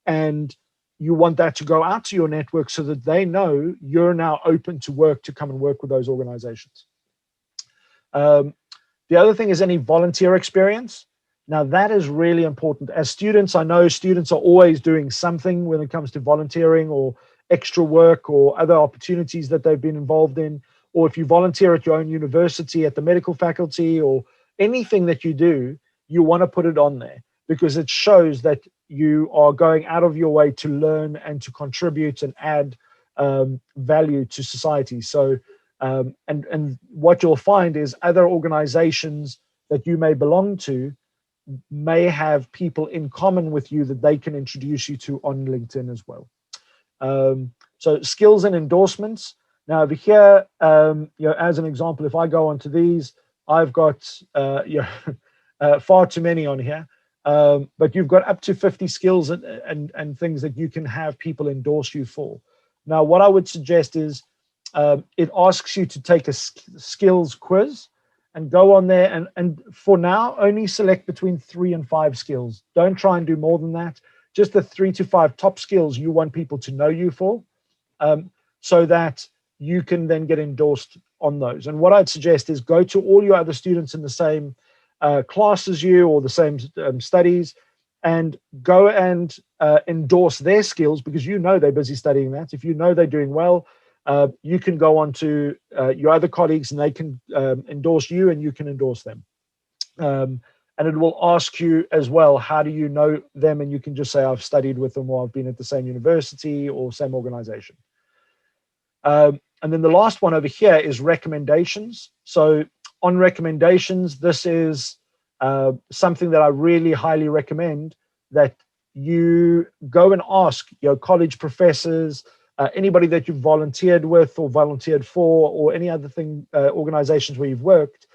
and you want that to go out to your network so that they know you're now open to work, to come and work with those organizations. The other thing is any volunteer experience. Now, that is really important. As students, I know students are always doing something when it comes to volunteering or extra work or other opportunities that they've been involved in. Or if you volunteer at your own university, at the medical faculty, or anything that you do, you want to put it on there, because it shows that you are going out of your way to learn and to contribute and add value to society. So, and what you'll find is other organizations that you may belong to may have people in common with you that they can introduce you to on LinkedIn as well. So skills and endorsements. Now over here, as an example, if I go onto these, I've got far too many on here, but you've got up to 50 skills and things that you can have people endorse you for. Now, what I would suggest is it asks you to take a skills quiz and go on there, and for now, only select between 3 and 5 skills. Don't try and do more than that. Just the 3 to 5 top skills you want people to know you for, so that you can then get endorsed on those. And what I'd suggest is go to all your other students in the same class as you, or the same studies, and go and endorse their skills, because they're busy studying that. If they're doing well, you can go on to your other colleagues, and they can endorse you, and you can endorse them. And it will ask you as well, how do you know them? And you can just say, I've studied with them, or I've been at the same university or same organization. And then the last one over here is recommendations. So on recommendations, this is something that I really highly recommend, that you go and ask your college professors, anybody that you've volunteered with or volunteered for, or any other organizations where you've worked,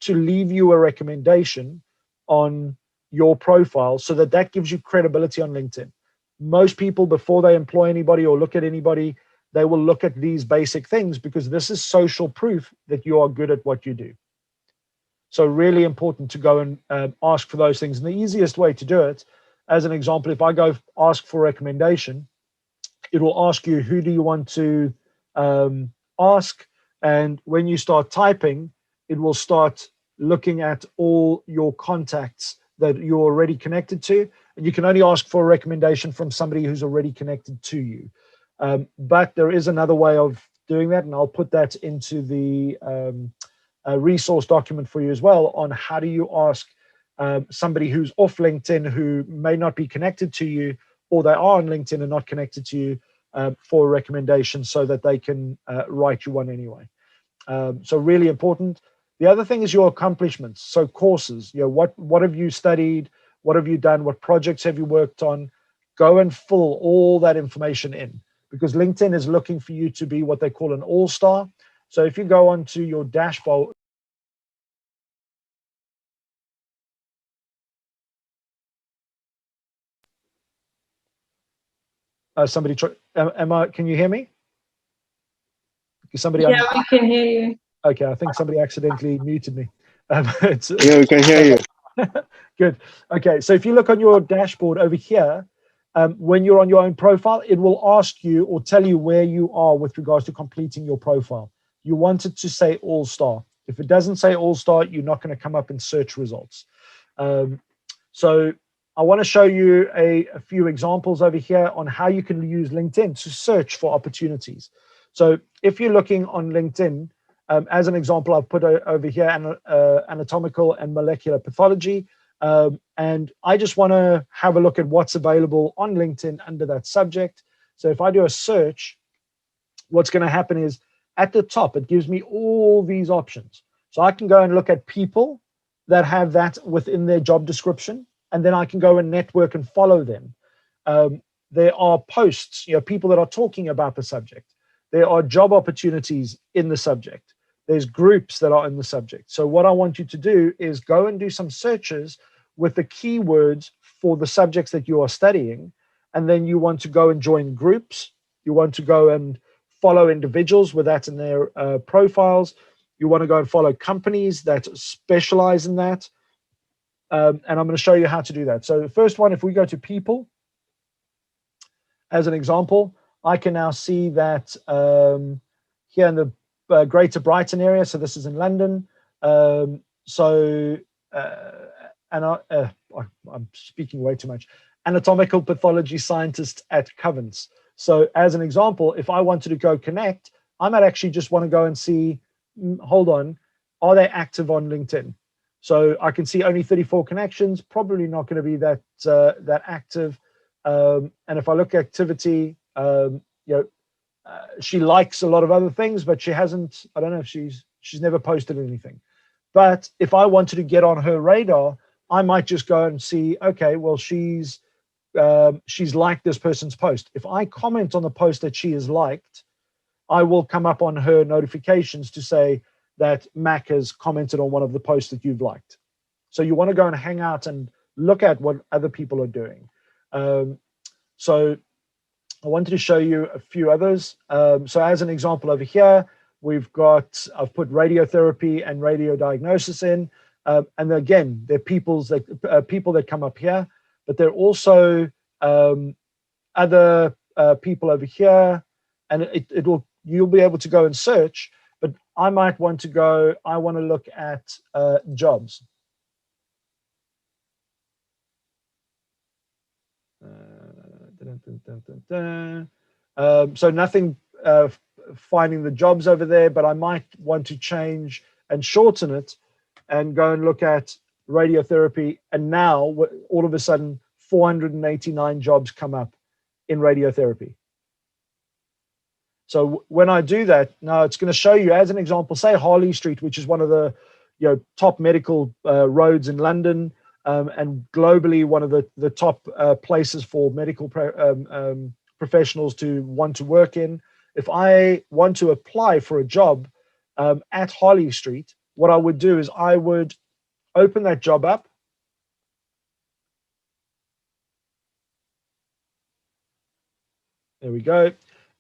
to leave you a recommendation on your profile, so that gives you credibility on LinkedIn. Most people, before they employ anybody or look at anybody, they will look at these basic things, because this is social proof that you are good at what you do. So really important to go and ask for those things. And the easiest way to do it, as an example, if I go ask for a recommendation, it will ask you, who do you want to ask? And when you start typing, it will start looking at all your contacts that you're already connected to. And you can only ask for a recommendation from somebody who's already connected to you. But there is another way of doing that, and I'll put that into the resource document for you as well, on how do you ask somebody who's off LinkedIn, who may not be connected to you, or they are on LinkedIn and not connected to you, for a recommendation so that they can write you one anyway. So really important. The other thing is your accomplishments. So courses, what have you studied? What have you done? What projects have you worked on? Go and fill all that information in, because LinkedIn is looking for you to be what they call an all-star. So if you go onto your dashboard, somebody try, can you hear me? Somebody, yeah, we can hear you. Okay, I think somebody accidentally muted me. Yeah, we can hear you. Good. Okay, so if you look on your dashboard over here, when you're on your own profile, it will ask you or tell you where you are with regards to completing your profile. You want it to say all-star. If it doesn't say all-star, you're not going to come up in search results. So I want to show you a few examples over here on how you can use LinkedIn to search for opportunities. So if you're looking on LinkedIn, as an example, I've put over here anatomical and molecular pathology. And I just want to have a look at what's available on LinkedIn under that subject. So if I do a search, what's going to happen is at the top, it gives me all these options. So I can go and look at people that have that within their job description, and then I can go and network and follow them. There are posts, people that are talking about the subject. There are job opportunities in the subject. There's groups that are in the subject. So what I want you to do is go and do some searches with the keywords for the subjects that you are studying. And then you want to go and join groups. You want to go and follow individuals with that in their profiles. You want to go and follow companies that specialize in that. And I'm going to show you how to do that. So the first one, if we go to people, as an example, I can now see that here in the Greater Brighton area, so this is in London. And I'm speaking way too much. Anatomical pathology scientist at Covens. So as an example, if I wanted to go connect, I might actually just want to go and see, hold on, are they active on LinkedIn? So I can see only 34 connections, probably not going to be that active. And if I look at activity, she likes a lot of other things, but she hasn't, I don't know if she's never posted anything. But if I wanted to get on her radar, I might just go and see, okay, well, she's liked this person's post. If I comment on the post that she has liked, I will come up on her notifications to say that Mac has commented on one of the posts that you've liked. So you want to go and hang out and look at what other people are doing. So I wanted to show you a few others. So as an example over here, I've put radiotherapy and radiodiagnosis in. And again, there are people that come up here, but there are also other people over here, and you'll be able to go and search, but I might want to look at jobs. So nothing finding the jobs over there, but I might want to change and shorten it and go and look at radiotherapy. And now all of a sudden 489 jobs come up in radiotherapy. So when I do that, now it's going to show you, as an example, say Harley Street, which is one of the top medical roads in London, and globally one of the top places for medical professionals to want to work in. If I want to apply for a job at Harley Street, what I would do is I would open that job up. There we go.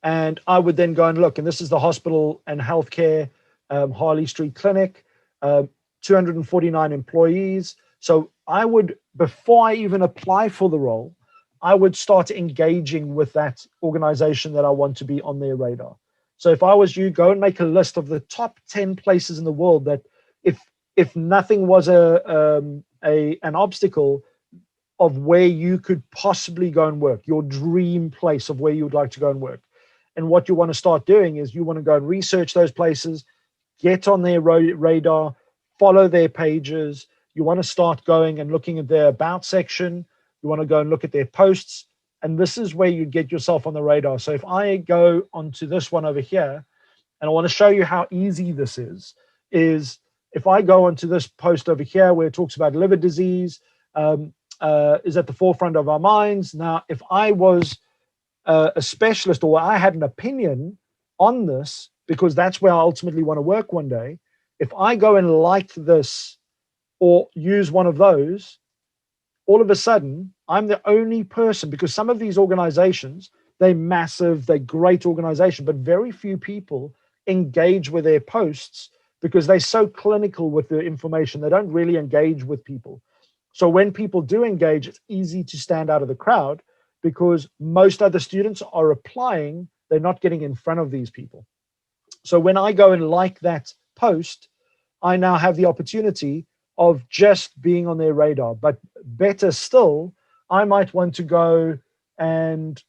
And I would then go and look, and this is the hospital and healthcare Harley Street Clinic, 249 employees. So I would, before I even apply for the role, I would start engaging with that organization that I want to be on their radar. So if I was you, go and make a list of the top 10 places in the world that if nothing was an obstacle, of where you could possibly go and work, your dream place of where you would like to go and work. And what you want to start doing is you want to go and research those places, get on their radar, follow their pages. You want to start going and looking at their about section. You want to go and look at their posts. And this is where you get yourself on the radar. So if I go onto this one over here, and I want to show you how easy this is if I go onto this post over here where it talks about liver disease, is at the forefront of our minds. Now, if I was a specialist or I had an opinion on this, because that's where I ultimately want to work one day, if I go and like this or use one of those, all of a sudden, I'm the only person, because some of these organizations, they're massive, they're great organization, but very few people engage with their posts because they're so clinical with the information. They don't really engage with people. So when people do engage, it's easy to stand out of the crowd because most other students are applying, they're not getting in front of these people. So when I go and like that post, I now have the opportunity of just being on their radar. But better still, I might want to go and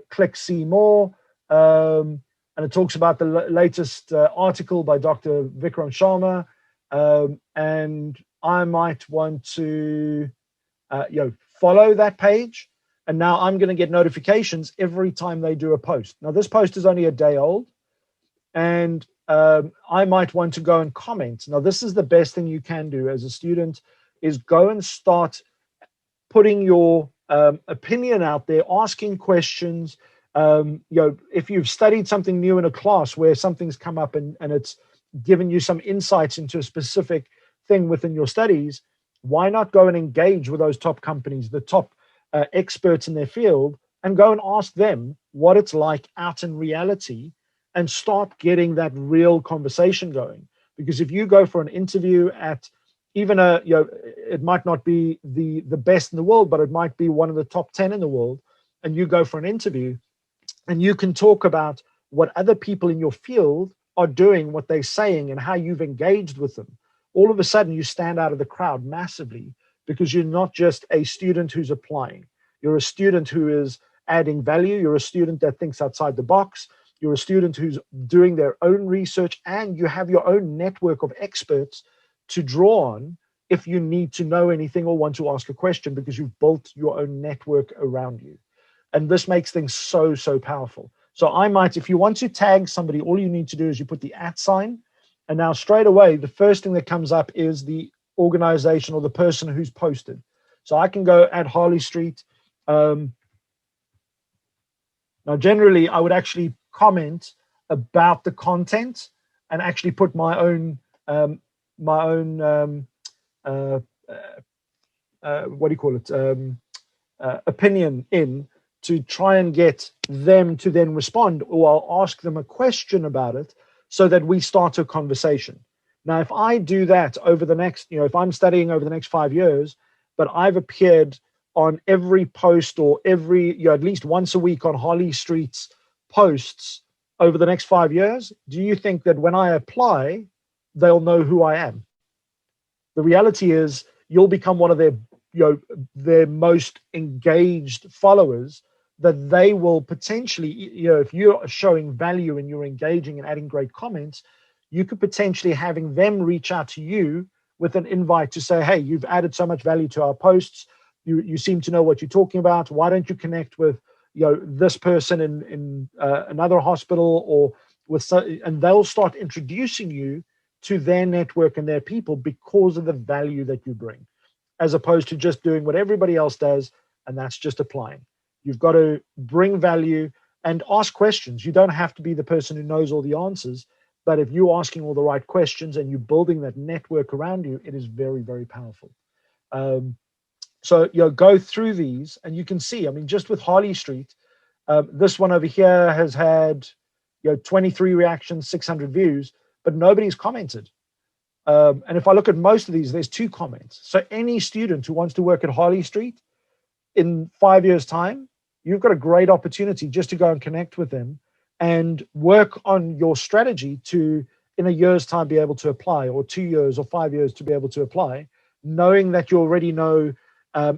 click see more. And it talks about the latest article by Dr. Vikram Sharma. And I might want to follow that page. And now I'm going to get notifications every time they do a post. Now, this post is only a day old. And I might want to go and comment. Now, this is the best thing you can do as a student, is go and start putting your opinion out there, asking questions. If you've studied something new in a class where something's come up and it's given you some insights into a specific thing within your studies, why not go and engage with those top companies, the top experts in their field, and go and ask them what it's like out in reality and start getting that real conversation going. Because if you go for an interview at even it might not be the best in the world, but it might be one of the top 10 in the world, and you go for an interview and you can talk about what other people in your field are doing, what they're saying, and how you've engaged with them. All of a sudden, you stand out of the crowd massively because you're not just a student who's applying. You're a student who is adding value. You're a student that thinks outside the box. You're a student who's doing their own research, and you have your own network of experts to draw on if you need to know anything or want to ask a question, because you've built your own network around you. And this makes things so, so powerful. So I might, if you want to tag somebody, all you need to do is you put the @sign. And now straight away, the first thing that comes up is the organization or the person who's posted. So I can go at Harley Street. Now, generally, I would actually comment about the content and actually put my own opinion in to try and get them to then respond, or I'll ask them a question about it so that we start a conversation. Now, if I do that over the next, if I'm studying over the next 5 years, but I've appeared on every post or every, at least once a week on Harley Street's posts over the next 5 years, do you think that when I apply, they'll know who I am? The reality is you'll become one of their most engaged followers, that they will potentially, if you're showing value and you're engaging and adding great comments, you could potentially having them reach out to you with an invite to say, hey, you've added so much value to our posts. You seem to know what you're talking about. Why don't you connect with this person in another hospital, or and they'll start introducing you to their network and their people because of the value that you bring, as opposed to just doing what everybody else does, and that's just applying. You've got to bring value and ask questions. You don't have to be the person who knows all the answers, but if you're asking all the right questions and you're building that network around you, it is very, very powerful. So go through these and you can see, just with Harley Street, this one over here has had 23 reactions, 600 views, but nobody's commented. And if I look at most of these, there's 2 comments. So any student who wants to work at Harley Street in 5 years' time, you've got a great opportunity just to go and connect with them and work on your strategy to, in a year's time, be able to apply, or 2 years or 5 years to be able to apply, knowing that you already know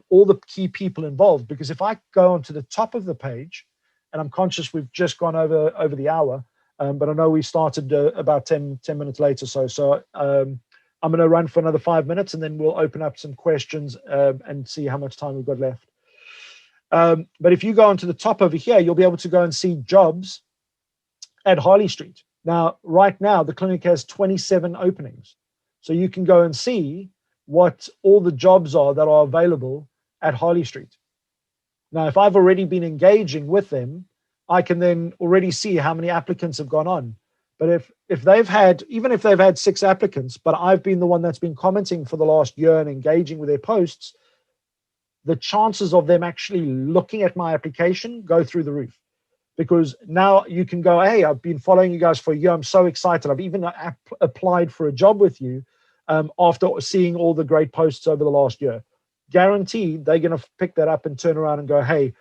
all the key people involved. Because if I go onto the top of the page, and I'm conscious we've just gone over the hour, but I know we started about 10 minutes later. So I'm going to run for another 5 minutes, and then we'll open up some questions and see how much time we've got left. But if you go onto the top over here, you'll be able to go and see jobs at Harley Street. Now, right now, the clinic has 27 openings. So you can go and see what all the jobs are that are available at Harley Street. Now, if I've already been engaging with them, I can then already see how many applicants have gone on. But if they've had, even if they've had 6 applicants, but I've been the one that's been commenting for the last year and engaging with their posts, the chances of them actually looking at my application go through the roof. Because now you can go, hey, I've been following you guys for a year. I'm so excited. I've even applied for a job with you after seeing all the great posts over the last year. Guaranteed, they're going to pick that up and turn around and go, hey,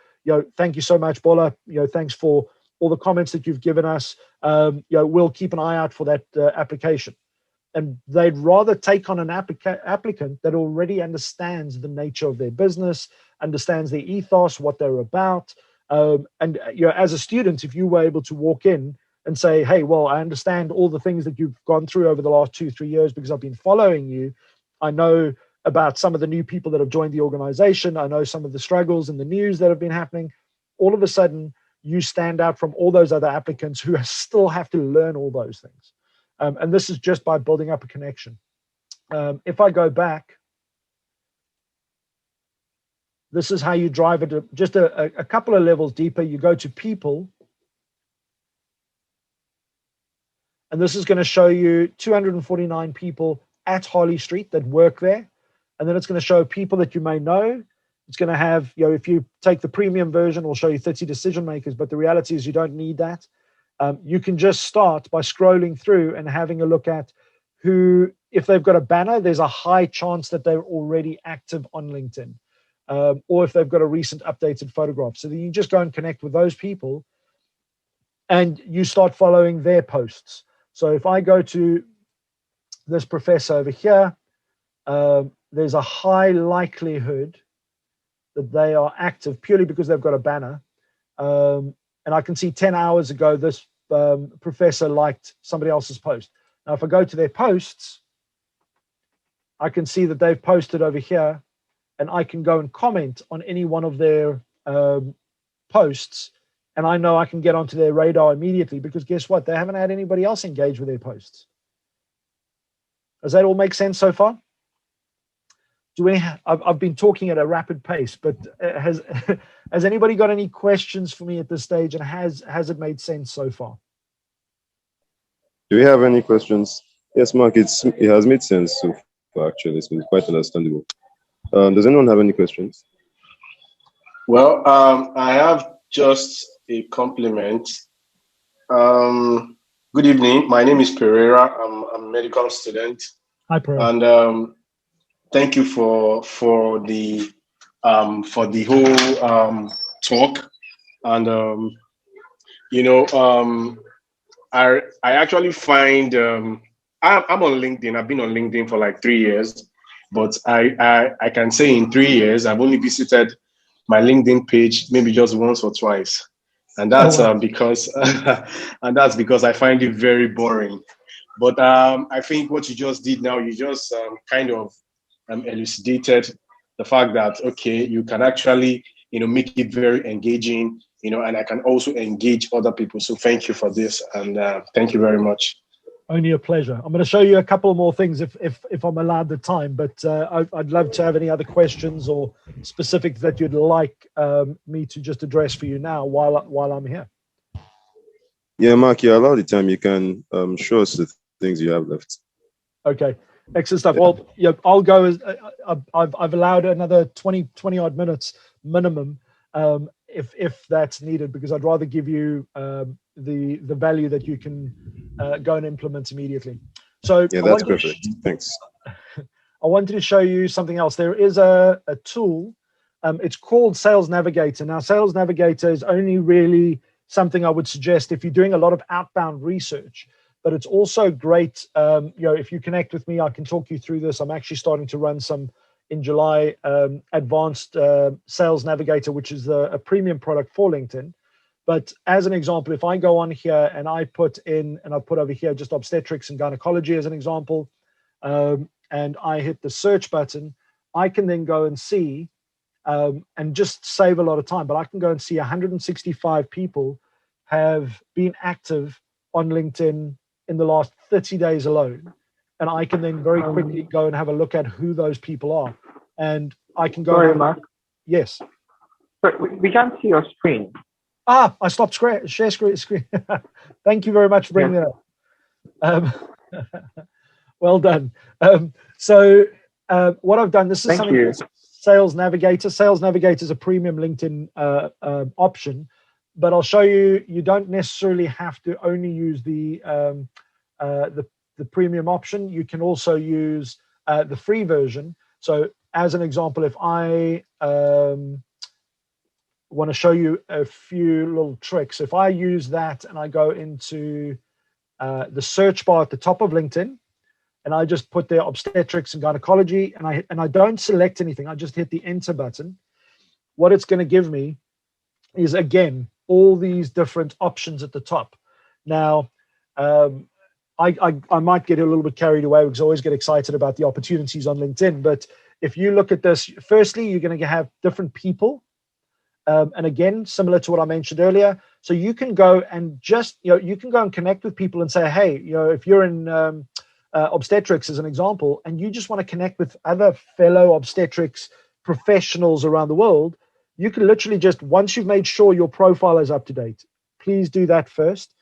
thank you so much, Bola. Thanks for all the comments that you've given us. We'll keep an eye out for that application. And they'd rather take on an applicant that already understands the nature of their business, understands their ethos, what they're about. As a student, if you were able to walk in and say, hey, well, I understand all the things that you've gone through over the last 2-3 years because I've been following you. I know about some of the new people that have joined the organization. I know some of the struggles and the news that have been happening. All of a sudden, you stand out from all those other applicants who still have to learn all those things. And this is just by building up a connection. If I go back, this is how you drive it just a couple of levels deeper. You go to people. And this is going to show you 249 people at Harley Street that work there. And then it's going to show people that you may know. It's going to have, if you take the premium version, it'll show you 30 decision makers. But the reality is you don't need that. You can just start by scrolling through and having a look at who, if they've got a banner, there's a high chance that they're already active on LinkedIn. Or if they've got a recent updated photograph. So then you just go and connect with those people and you start following their posts. So if I go to this professor over here, there's a high likelihood that they are active purely because they've got a banner. And I can see 10 hours ago, this professor liked somebody else's post. Now, if I go to their posts, I can see that they've posted over here, and I can go and comment on any one of their posts, and I know I can get onto their radar immediately because guess what? They haven't had anybody else engage with their posts. Does that all make sense so far? I've been talking at a rapid pace, but has anybody got any questions for me at this stage, and has it made sense so far? Do we have any questions? Yes, Mark, it has made sense so far, actually. It's been quite understandable. Does anyone have any questions? Well, I have just a compliment. Good evening. My name is Pereira. I'm a medical student. Hi, Pereira. And thank you for the whole talk. And I actually find I'm on LinkedIn. I've been on LinkedIn for like 3 years, but I can say in 3 years I've only visited my LinkedIn page maybe just once or twice, and that's because I find it very boring. But I think what you just did now, you just kind of elucidated the fact that okay, you can actually make it very engaging, and I can also engage other people. So thank you for this, and thank you very much. Only a pleasure. I'm going to show you a couple more things if I'm allowed the time, but I'd love to have any other questions or specifics that you'd like me to just address for you now while I'm here. Yeah, Mark, you're allowed the time. You can show us the things you have left. Okay, excellent stuff. Well, yeah, I'll go as I've allowed another 20 odd minutes minimum if that's needed, because I'd rather give you the value that you can go and implement immediately. So yeah, that's perfect. Thanks. I wanted to show you something else. There is a tool. It's called Sales Navigator. Now, Sales Navigator is only really something I would suggest if you're doing a lot of outbound research, but it's also great. If you connect with me, I can talk you through this. I'm actually starting to run some in July, advanced Sales Navigator, which is a premium product for LinkedIn. But as an example, if I go on here and I put over here just Obstetrics and Gynaecology as an example, and I hit the search button, I can then go and see and just save a lot of time. But I can go and see 165 people have been active on LinkedIn in the last 30 days alone. And I can then very quickly go and have a look at who those people are. And I can go. Sorry, Mark. Yes. But we can't see your screen. I stopped share screen. Thank you very much for bringing that up. Well done. So what I've done, this is something called Sales Navigator. Sales Navigator is a premium LinkedIn option, but I'll show you, you don't necessarily have to only use the premium option. You can also use the free version. So as an example, if I want to show you a few little tricks, if I use that and I go into the search bar at the top of LinkedIn, and I just put there obstetrics and gynecology, and I don't select anything, I just hit the enter button, what it's going to give me is, again, all these different options at the top. Now, I might get a little bit carried away because I always get excited about the opportunities on LinkedIn. But if you look at this, firstly, you're going to have different people. And again, similar to what I mentioned earlier. So you can go and just, you can go and connect with people and say, hey, if you're in obstetrics as an example, and you just want to connect with other fellow obstetrics professionals around the world, you can literally just, once you've made sure your profile is up to date, please do that first,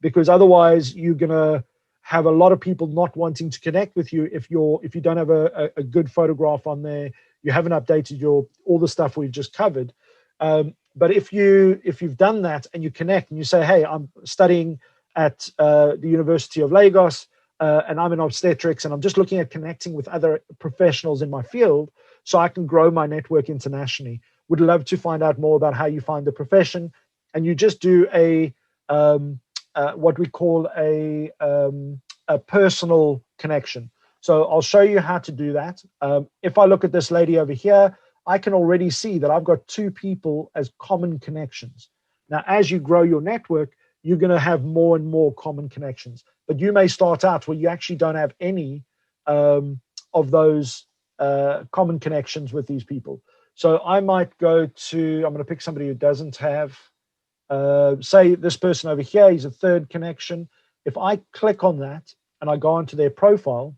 because otherwise you're going to have a lot of people not wanting to connect with you if you don't have a good photograph on there, you haven't updated all the stuff we've just covered. But if you've done that and you connect and you say, hey, I'm studying at the University of Lagos, and I'm in obstetrics, and I'm just looking at connecting with other professionals in my field so I can grow my network internationally. Would love to find out more about how you find the profession. And you just do what we call a personal connection. So I'll show you how to do that. If I look at this lady over here, I can already see that I've got 2 people as common connections. Now, as you grow your network, you're going to have more and more common connections. But you may start out where you actually don't have any of those common connections with these people. So I might go to, I'm going to pick somebody who doesn't have, say this person over here, he's a 3rd connection. If I click on that and I go onto their profile,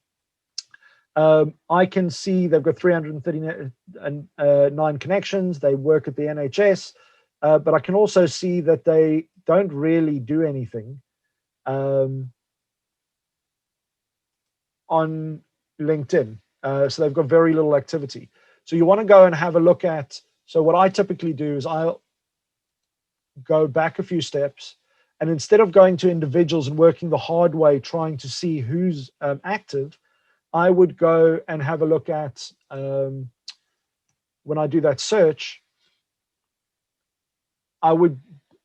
I can see they've got 339 connections. They work at the NHS, but I can also see that they don't really do anything on LinkedIn. So they've got very little activity. So you want to go and have a look at, so what I typically do is I'll go back a few steps, and instead of going to individuals and working the hard way trying to see who's active, I would go and have a look at, when I do that search, I would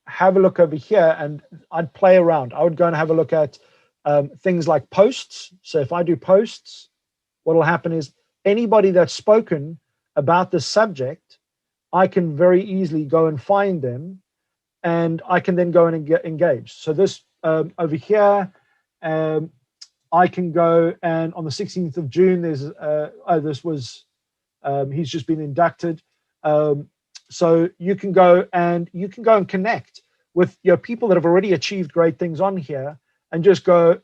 have a look over here and I'd play around. I would go and have a look at things like posts. So if I do posts, what will happen is anybody that's spoken about this subject, I can very easily go and find them, and I can then go and get engaged. So this over here, I can go and on the 16th of June, there's he's just been inducted. So you can go and connect with people that have already achieved great things on here, and just go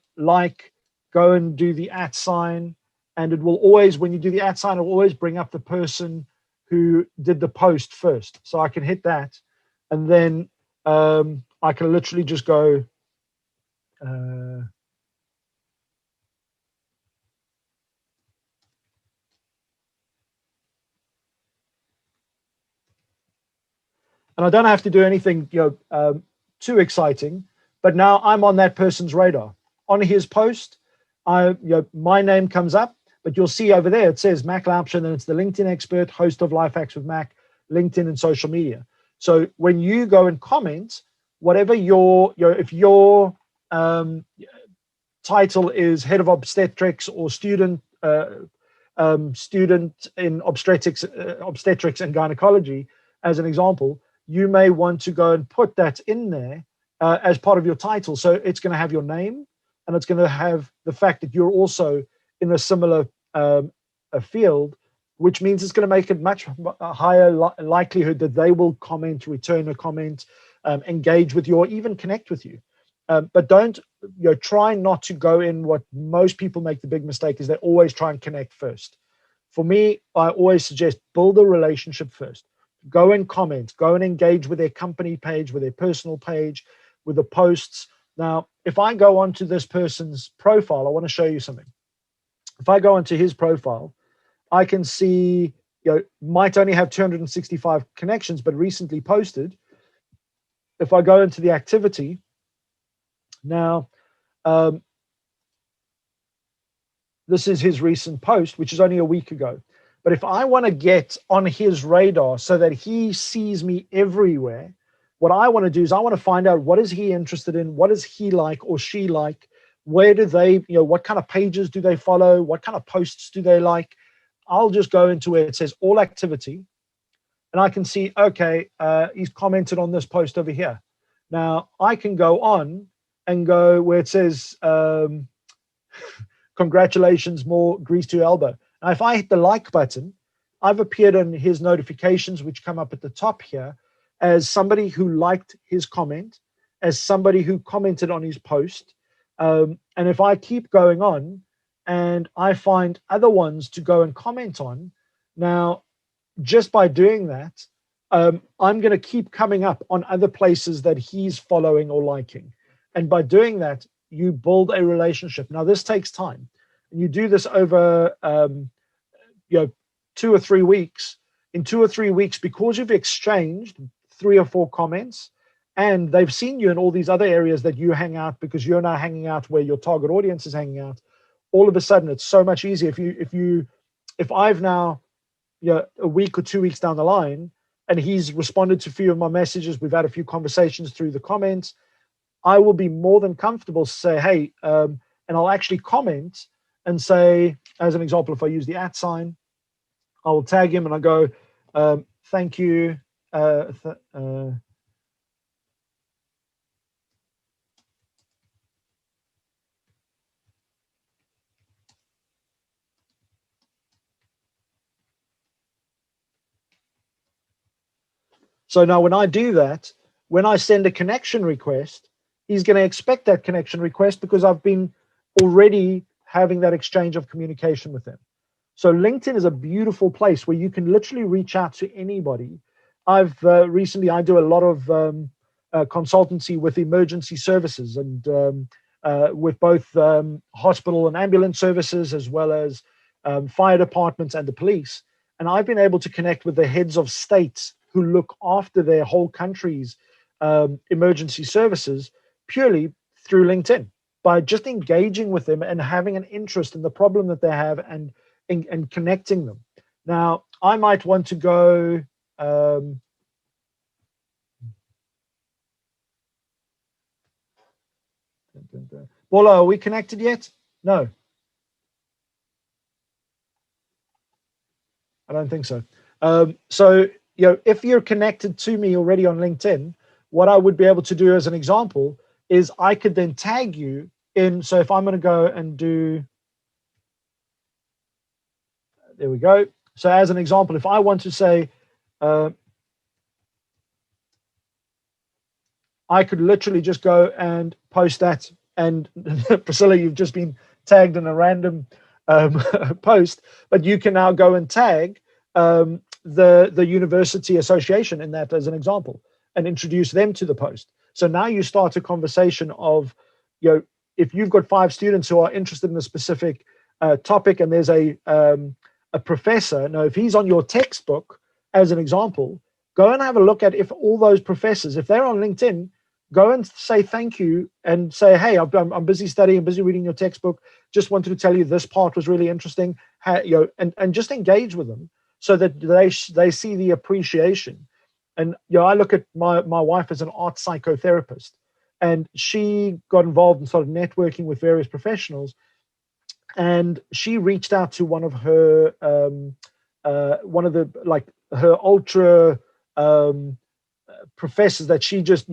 and do the @ sign, and it will always, when you do the @ sign, it will always bring up the person who did the post first. So I can hit that, and then I can literally just go. And I don't have to do anything, too exciting, but now I'm on that person's radar. On his post, my name comes up, but you'll see over there it says Mac Laubscher, and it's the LinkedIn expert, host of Life Hacks with Mac, LinkedIn and social media. So when you go and comment, whatever if your title is head of obstetrics or student in obstetrics and gynecology, as an example, you may want to go and put that in there as part of your title. So it's going to have your name, and it's going to have the fact that you're also in a similar field, which means it's going to make it much higher likelihood that they will comment, return a comment, engage with you, or even connect with you. But don't, try not to go in what most people make the big mistake is they always try and connect first. For me, I always suggest build a relationship first. Go and comment, go and engage with their company page, with their personal page, with the posts. Now, if I go onto this person's profile, I want to show you something. If I go onto his profile, I can see, might only have 265 connections, but recently posted. If I go into the activity, now, this is his recent post, which is only a week ago. But if I want to get on his radar so that he sees me everywhere, what I want to do is I want to find out what is he interested in, what does he like or she like, where do they, what kind of pages do they follow, what kind of posts do they like. I'll just go into where it says all activity, and I can see, okay, he's commented on this post over here. Now, I can go on and go where it says, congratulations, more grease to your elbow. Now, if I hit the like button, I've appeared on his notifications, which come up at the top here, as somebody who liked his comment, as somebody who commented on his post. And if I keep going on and I find other ones to go and comment on, now, just by doing that, I'm going to keep coming up on other places that he's following or liking. And by doing that, you build a relationship. Now, this takes time. And you do this over 2 or 3 weeks. In 2 or 3 weeks, because you've exchanged 3 or 4 comments, and they've seen you in all these other areas that you hang out because you're now hanging out where your target audience is hanging out, all of a sudden it's so much easier. If I've now, a week or 2 weeks down the line, and he's responded to a few of my messages, we've had a few conversations through the comments, I will be more than comfortable to say, hey, and I'll actually comment and say, as an example, if I use the @ sign, I will tag him and I go, thank you. So now when I do that, when I send a connection request, he's going to expect that connection request because I've been already having that exchange of communication with them. So LinkedIn is a beautiful place where you can literally reach out to anybody. I've recently, I do a lot of consultancy with emergency services and with both hospital and ambulance services, as well as fire departments and the police. And I've been able to connect with the heads of states who look after their whole country's emergency services purely through LinkedIn, by just engaging with them and having an interest in the problem that they have and connecting them. Now, I might want to go, Bola, are we connected yet? No. I don't think so. So, if you're connected to me already on LinkedIn, what I would be able to do as an example is I could then tag you in. So if I'm going to go and do, there we go. So as an example, if I want to say, I could literally just go and post that. And Priscilla, you've just been tagged in a random post, but you can now go and tag the university association in that as an example and introduce them to the post. So now you start a conversation of, if you've got 5 students who are interested in a specific topic and there's a professor, now if he's on your textbook as an example, go and have a look at if all those professors, if they're on LinkedIn, go and say thank you and say, hey, I'm busy studying, busy reading your textbook. Just wanted to tell you this part was really interesting. And just engage with them so that they see the appreciation. And I look at my wife as an art psychotherapist, and she got involved and started networking with various professionals. And she reached out to one of her, her ultra professors that she just,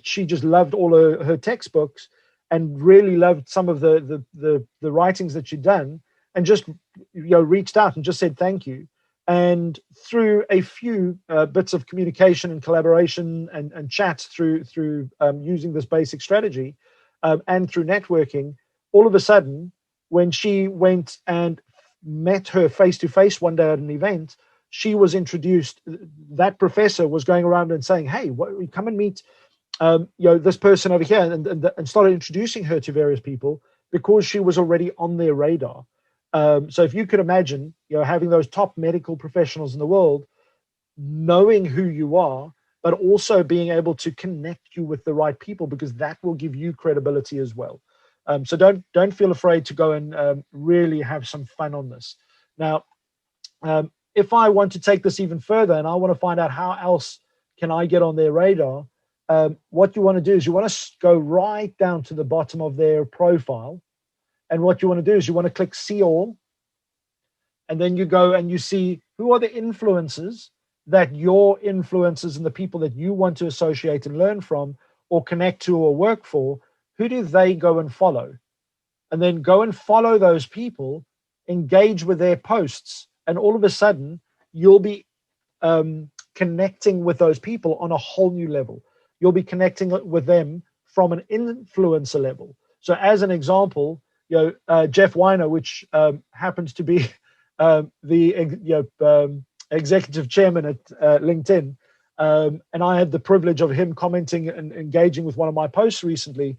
she just loved all her textbooks and really loved some of the writings that she'd done, and just, reached out and just said thank you. And through a few bits of communication and collaboration and chat through using this basic strategy and through networking, all of a sudden, when she went and met her face-to-face one day at an event, she was introduced. That professor was going around and saying, "Hey, come and meet this person over here," and started introducing her to various people because she was already on their radar. So if you could imagine, having those top medical professionals in the world knowing who you are, but also being able to connect you with the right people, because that will give you credibility as well. So don't feel afraid to go and really have some fun on this. Now, if I want to take this even further and I want to find out how else can I get on their radar, what you want to do is you want to go right down to the bottom of their profile. And what you want to do is you want to click see all. And then you go and you see who are the influencers that your influencers and the people that you want to associate and learn from or connect to or work for, who do they go and follow? And then go and follow those people, engage with their posts, and all of a sudden you'll be connecting with those people on a whole new level. You'll be connecting with them from an influencer level. So as an example, Jeff Weiner, which happens to be the executive chairman at LinkedIn, and I had the privilege of him commenting and engaging with one of my posts recently,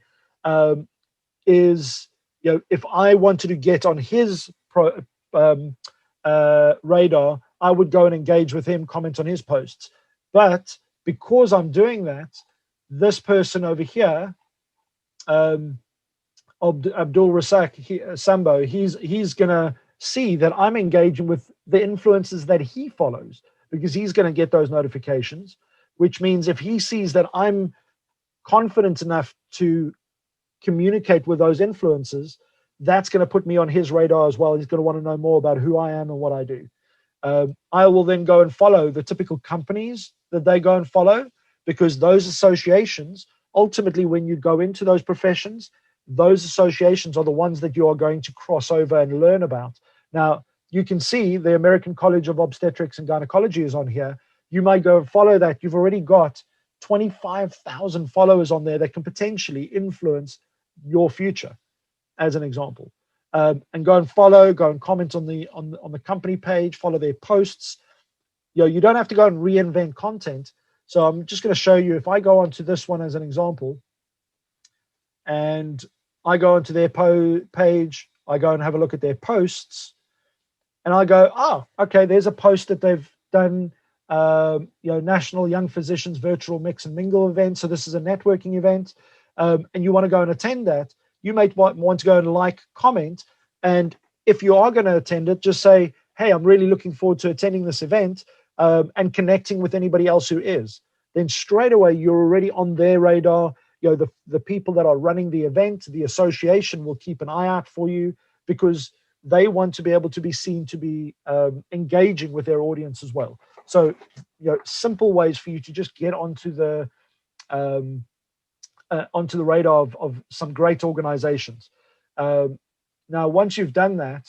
is if I wanted to get on his radar, I would go and engage with him, comment on his posts. But because I'm doing that, this person over here, Abdul Rasak Sambo, he's gonna see that I'm engaging with the influencers that he follows, because he's going to get those notifications, which means if he sees that I'm confident enough to communicate with those influencers, that's going to put me on his radar as well. He's going to want to know more about who I am and what I do. I will then go and follow the typical companies that they go and follow, because those associations, ultimately, when you go into those professions, those associations are the ones that you are going to cross over and learn about. Now, you can see the American College of Obstetrics and Gynaecology is on here. You might go and follow that. You've already got 25,000 followers on there that can potentially influence your future, as an example. And go and follow, go and comment on the company page, follow their posts. You don't have to go and reinvent content. So I'm just going to show you, if I go onto this one as an example, and I go onto their page, I go and have a look at their posts, and I go, okay, there's a post that they've done, National Young Physicians Virtual Mix and Mingle event. So this is a networking event, and you want to go and attend that. You may want to go and comment, and if you are going to attend it, just say, hey, I'm really looking forward to attending this event, and connecting with anybody else who is. Then straight away, you're already on their radar. The people that are running the event, the association, will keep an eye out for you, because they want to be able to be seen to be engaging with their audience as well. So, simple ways for you to just get onto the radar of some great organizations. Now, once you've done that,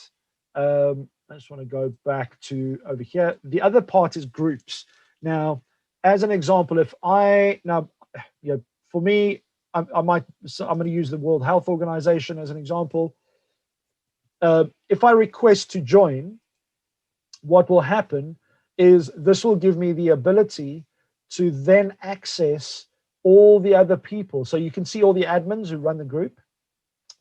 I just want to go back to over here. The other part is groups. Now, as an example, for me, I'm going to use the World Health Organization as an example. If I request to join, what will happen is this will give me the ability to then access all the other people. So you can see all the admins who run the group.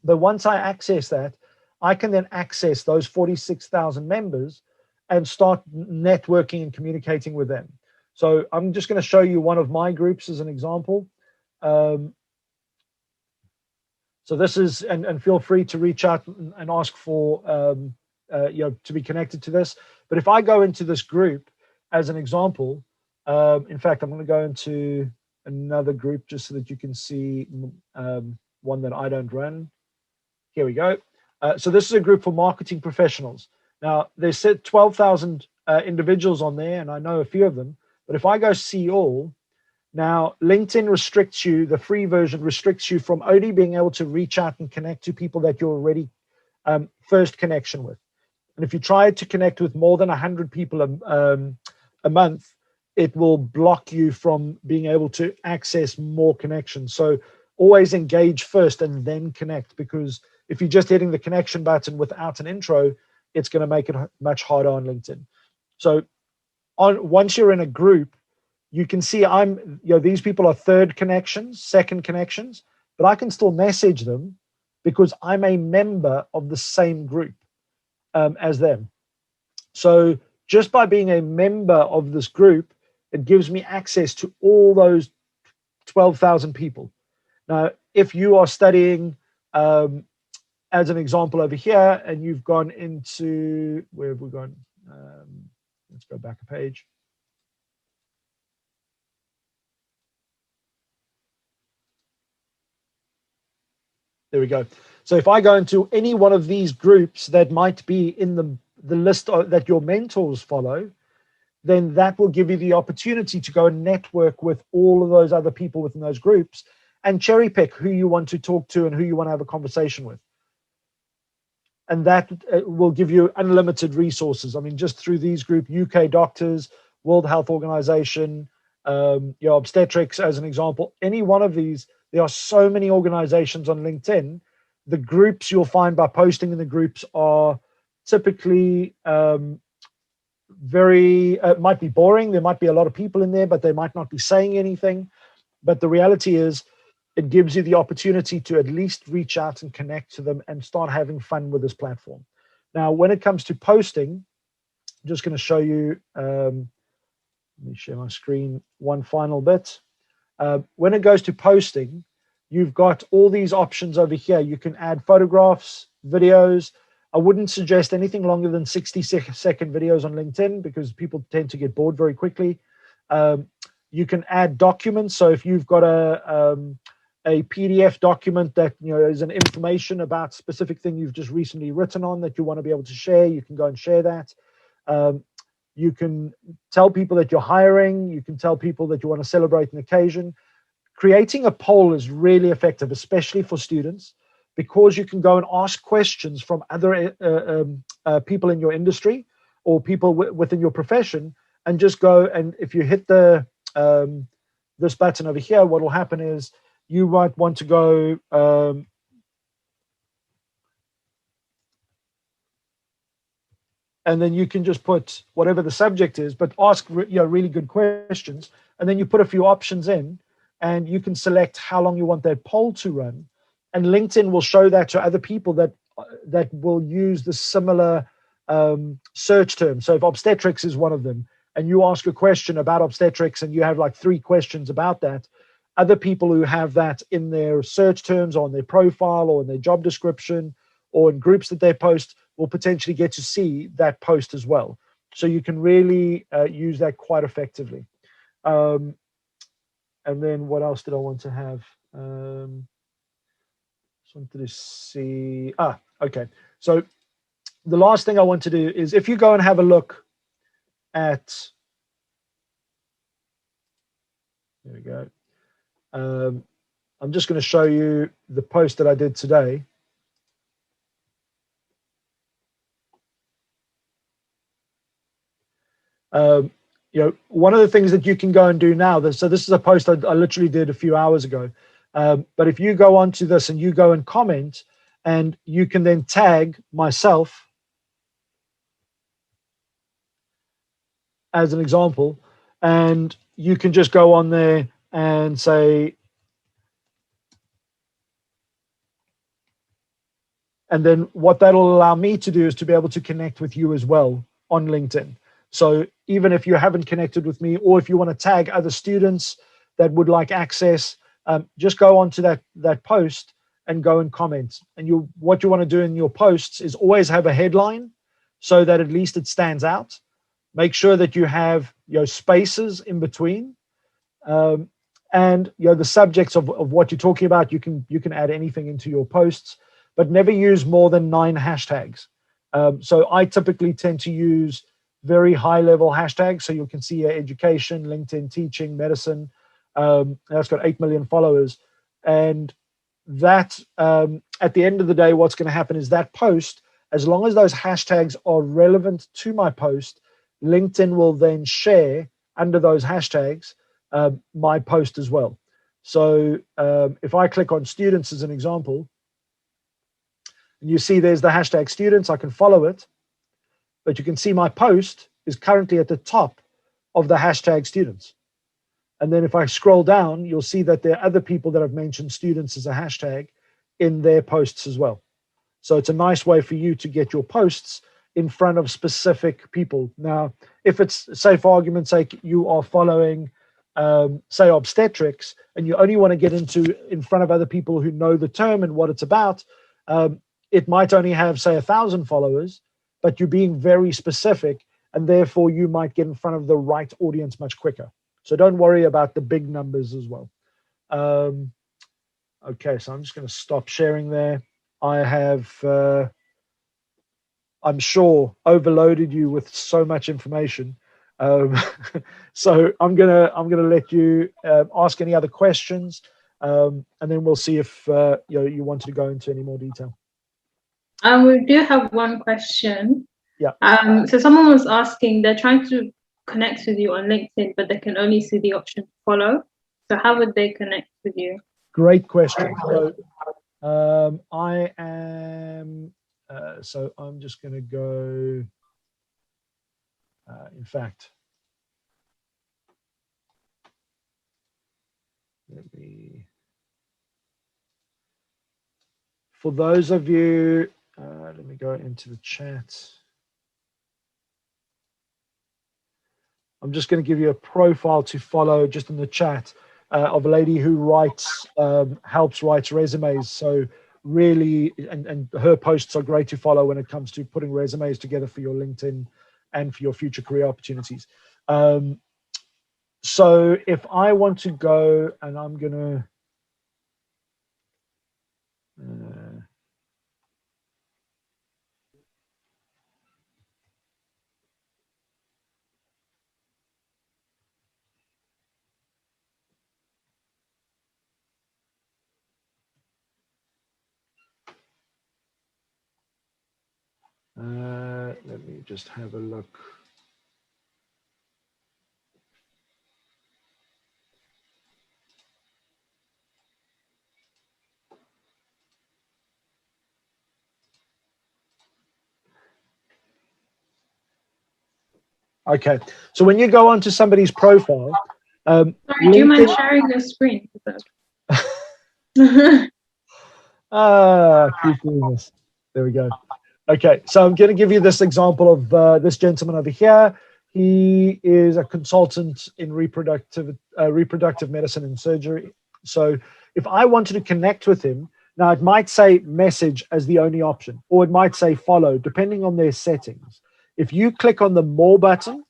But once I access that, I can then access those 46,000 members and start networking and communicating with them. So I'm just going to show you one of my groups as an example. So this is, and feel free to reach out and ask for, to be connected to this. But if I go into this group as an example, in fact, I'm going to go into another group just so that you can see one that I don't run. Here we go. So this is a group for marketing professionals. Now, there's 12,000 individuals on there, and I know a few of them. But if I go see all, now LinkedIn restricts you, the free version restricts you from only being able to reach out and connect to people that you're already first connection with. And if you try to connect with more than 100 people a month, it will block you from being able to access more connections. So always engage first and then connect, because if you're just hitting the connection button without an intro, it's going to make it much harder on LinkedIn. So once you're in a group, you can see these people are third connections, second connections, but I can still message them because I'm a member of the same group as them. So just by being a member of this group, it gives me access to all those 12,000 people. Now, if you are studying, as an example over here, and you've gone into, where have we gone? Let's go back a page. There we go. So if I go into any one of these groups that might be in the list that your mentors follow, then that will give you the opportunity to go and network with all of those other people within those groups and cherry pick who you want to talk to and who you want to have a conversation with. And that will give you unlimited resources. I mean, just through these groups, UK doctors, World Health Organization, obstetrics, as an example, any one of these, there are so many organizations on LinkedIn. The groups you'll find by posting in the groups are typically might be boring. There might be a lot of people in there, but they might not be saying anything. But the reality is, it gives you the opportunity to at least reach out and connect to them and start having fun with this platform. Now, when it comes to posting, I'm just going to show you, let me share my screen one final bit. When it goes to posting, you've got all these options over here. You can add photographs, videos. I wouldn't suggest anything longer than 60-second videos on LinkedIn because people tend to get bored very quickly. You can add documents. So if you've got a PDF document that is an information about a specific thing you've just recently written on that you want to be able to share, you can go and share that. You can tell people that you're hiring. You can tell people that you want to celebrate an occasion. Creating a poll is really effective, especially for students, because you can go and ask questions from other people in your industry or people within your profession, and just go, and if you hit the this button over here, what will happen is you might want to go and then you can just put whatever the subject is, but ask really good questions, and then you put a few options in, and you can select how long you want that poll to run, and LinkedIn will show that to other people that will use the similar search term. So if obstetrics is one of them, and you ask a question about obstetrics, and you have like 3 questions about that, other people who have that in their search terms, or on their profile, or in their job description, or in groups that they post, will potentially get to see that post as well. So you can really use that quite effectively. And then what else did I want to have? Just wanted to see. Okay. So the last thing I want to do is, if you go and have a look at, there we go. I'm just going to show you the post that I did today. One of the things that you can go and do now, so this is a post I literally did a few hours ago, but if you go onto this and you go and comment, and you can then tag myself as an example, and you can just go on there and say, and then what that'll allow me to do is to be able to connect with you as well on LinkedIn. So even if you haven't connected with me, or if you want to tag other students that would like access, just go onto that post and go and comment. And what you want to do in your posts is always have a headline, so that at least it stands out. Make sure that you have spaces in between, and the subjects of what you're talking about. You can add anything into your posts, but never use more than 9 hashtags. So I typically tend to use very high level hashtags. So you can see education, LinkedIn, teaching, medicine. That's got 8 million followers. And that, at the end of the day, what's going to happen is that post As long as those hashtags are relevant to my post, LinkedIn will then share under those hashtags my post as well. So if I click on students as an example, and you see there's the hashtag students, I can follow it, but you can see my post is currently at the top of the hashtag students. And then if I scroll down, you'll see that there are other people that have mentioned students as a hashtag in their posts as well. So it's a nice way for you to get your posts in front of specific people. Now, if it's, say, for argument's sake, you are following, say, obstetrics, and you only want to get in front of other people who know the term and what it's about, it might only have, say, 1,000 followers, but you're being very specific, and therefore you might get in front of the right audience much quicker. So don't worry about the big numbers as well. Okay, so I'm just going to stop sharing there. I have, I'm sure, overloaded you with so much information. So I'm gonna let you ask any other questions, and then we'll see if you wanted to go into any more detail. We do have one question. Yeah. So someone was asking, they're trying to connect with you on LinkedIn, but they can only see the option to follow. So how would they connect with you? Great question. So I am. So I'm just going to go. In fact, let me. For those of you, let me go into the chat. I'm just going to give you a profile to follow just in the chat of a lady who writes, helps write resumes. So really, and her posts are great to follow when it comes to putting resumes together for your LinkedIn and for your future career opportunities. So if I want to go, and I'm going to, let me just have a look. Okay, so when you go onto somebody's profile, sorry, do you mind sharing your screen? Keep doing this. There we go. Okay, so I'm going to give you this example of this gentleman over here. He is a consultant in reproductive medicine and surgery. So if I wanted to connect with him, now it might say message as the only option, or it might say follow, depending on their settings. If you click on the more button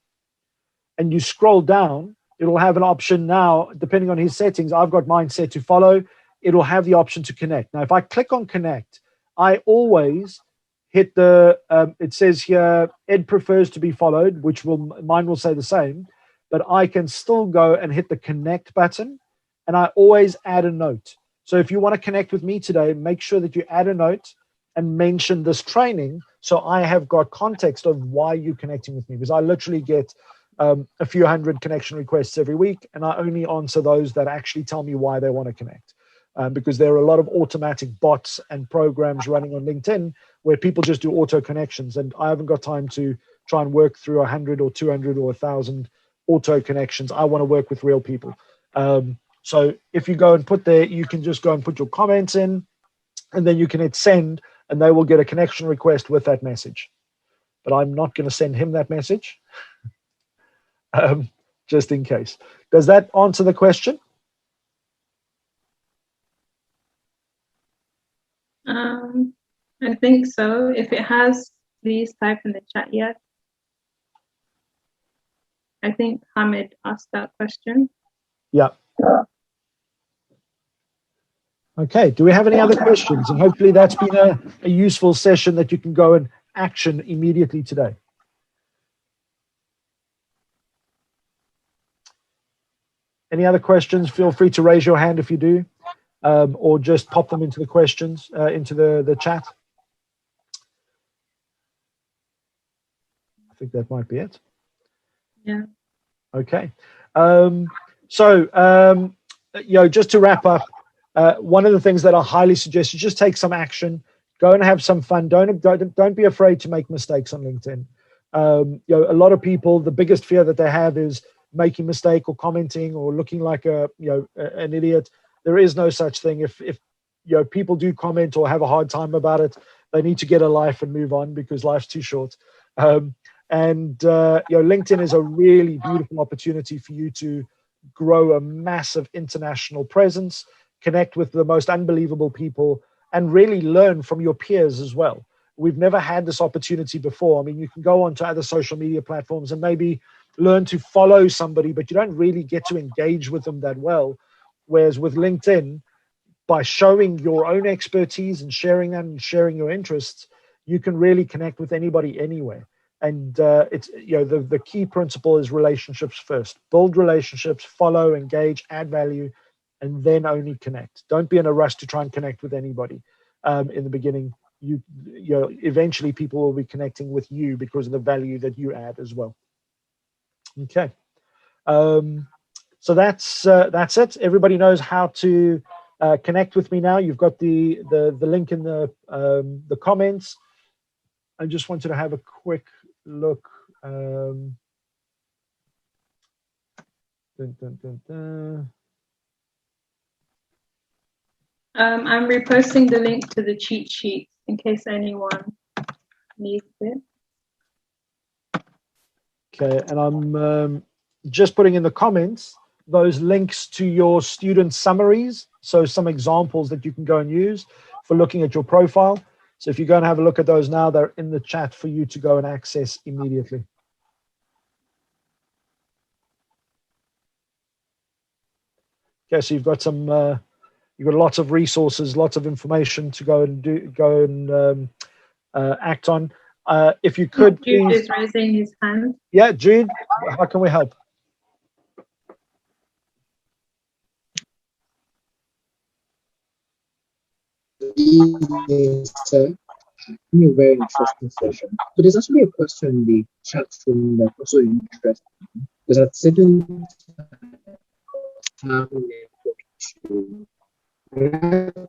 and you scroll down, it'll have an option now, depending on his settings. I've got mine set to follow. It'll have the option to connect. Now, if I click on connect, I always hit the, it says here, Ed prefers to be followed, which mine will say the same, but I can still go and hit the connect button, and I always add a note. So if you want to connect with me today, make sure that you add a note and mention this training, so I have got context of why you're connecting with me, because I literally get a few hundred connection requests every week, and I only answer those that actually tell me why they want to connect. Because there are a lot of automatic bots and programs running on LinkedIn where people just do auto connections, and I haven't got time to try and work through 100 or 200 or 1,000 auto connections. I want to work with real people. So if you go and put there, you can just go and put your comments in, and then you can hit send, and they will get a connection request with that message. But I'm not going to send him that message, just in case. Does that answer the question? I think so. If it has, please type in the chat yet. I think Hamid asked that question. Yeah. Okay, do we have any other questions? And hopefully that's been a useful session that you can go and action immediately today. Any other questions? Feel free to raise your hand if you do, or just pop them into the questions, into the chat. think that might be it. Yeah. Okay. Just to wrap up, one of the things that I highly suggest is just take some action, go and have some fun. Don't be afraid to make mistakes on LinkedIn. A lot of people, the biggest fear that they have is making a mistake or commenting or looking like an idiot. There is no such thing. If people do comment or have a hard time about it, they need to get a life and move on, because life's too short. LinkedIn is a really beautiful opportunity for you to grow a massive international presence, connect with the most unbelievable people, and really learn from your peers as well. We've never had this opportunity before. I mean, you can go onto other social media platforms and maybe learn to follow somebody, but you don't really get to engage with them that well. Whereas with LinkedIn, by showing your own expertise and sharing them and sharing your interests, you can really connect with anybody anywhere. And it's the key principle is relationships first. Build relationships, follow, engage, add value, and then only connect. Don't be in a rush to try and connect with anybody in the beginning. Eventually people will be connecting with you because of the value that you add as well. Okay. So that's it. Everybody knows how to connect with me now. You've got the link in the comments. I just wanted to have a quick look. I'm reposting the link to the cheat sheet in case anyone needs it. Okay, and I'm just putting in the comments those links to your student summaries, so some examples that you can go and use for looking at your profile. So if you go and have a look at those now, they're in the chat for you to go and access immediately. Okay, so you've got lots of resources, lots of information to go and act on. If you could, Jude please. is raising his hand. Yeah, Jude, how can we help? Sir. A very interesting session. But there's actually a question in the chat room that's also interesting. Because at certain time, the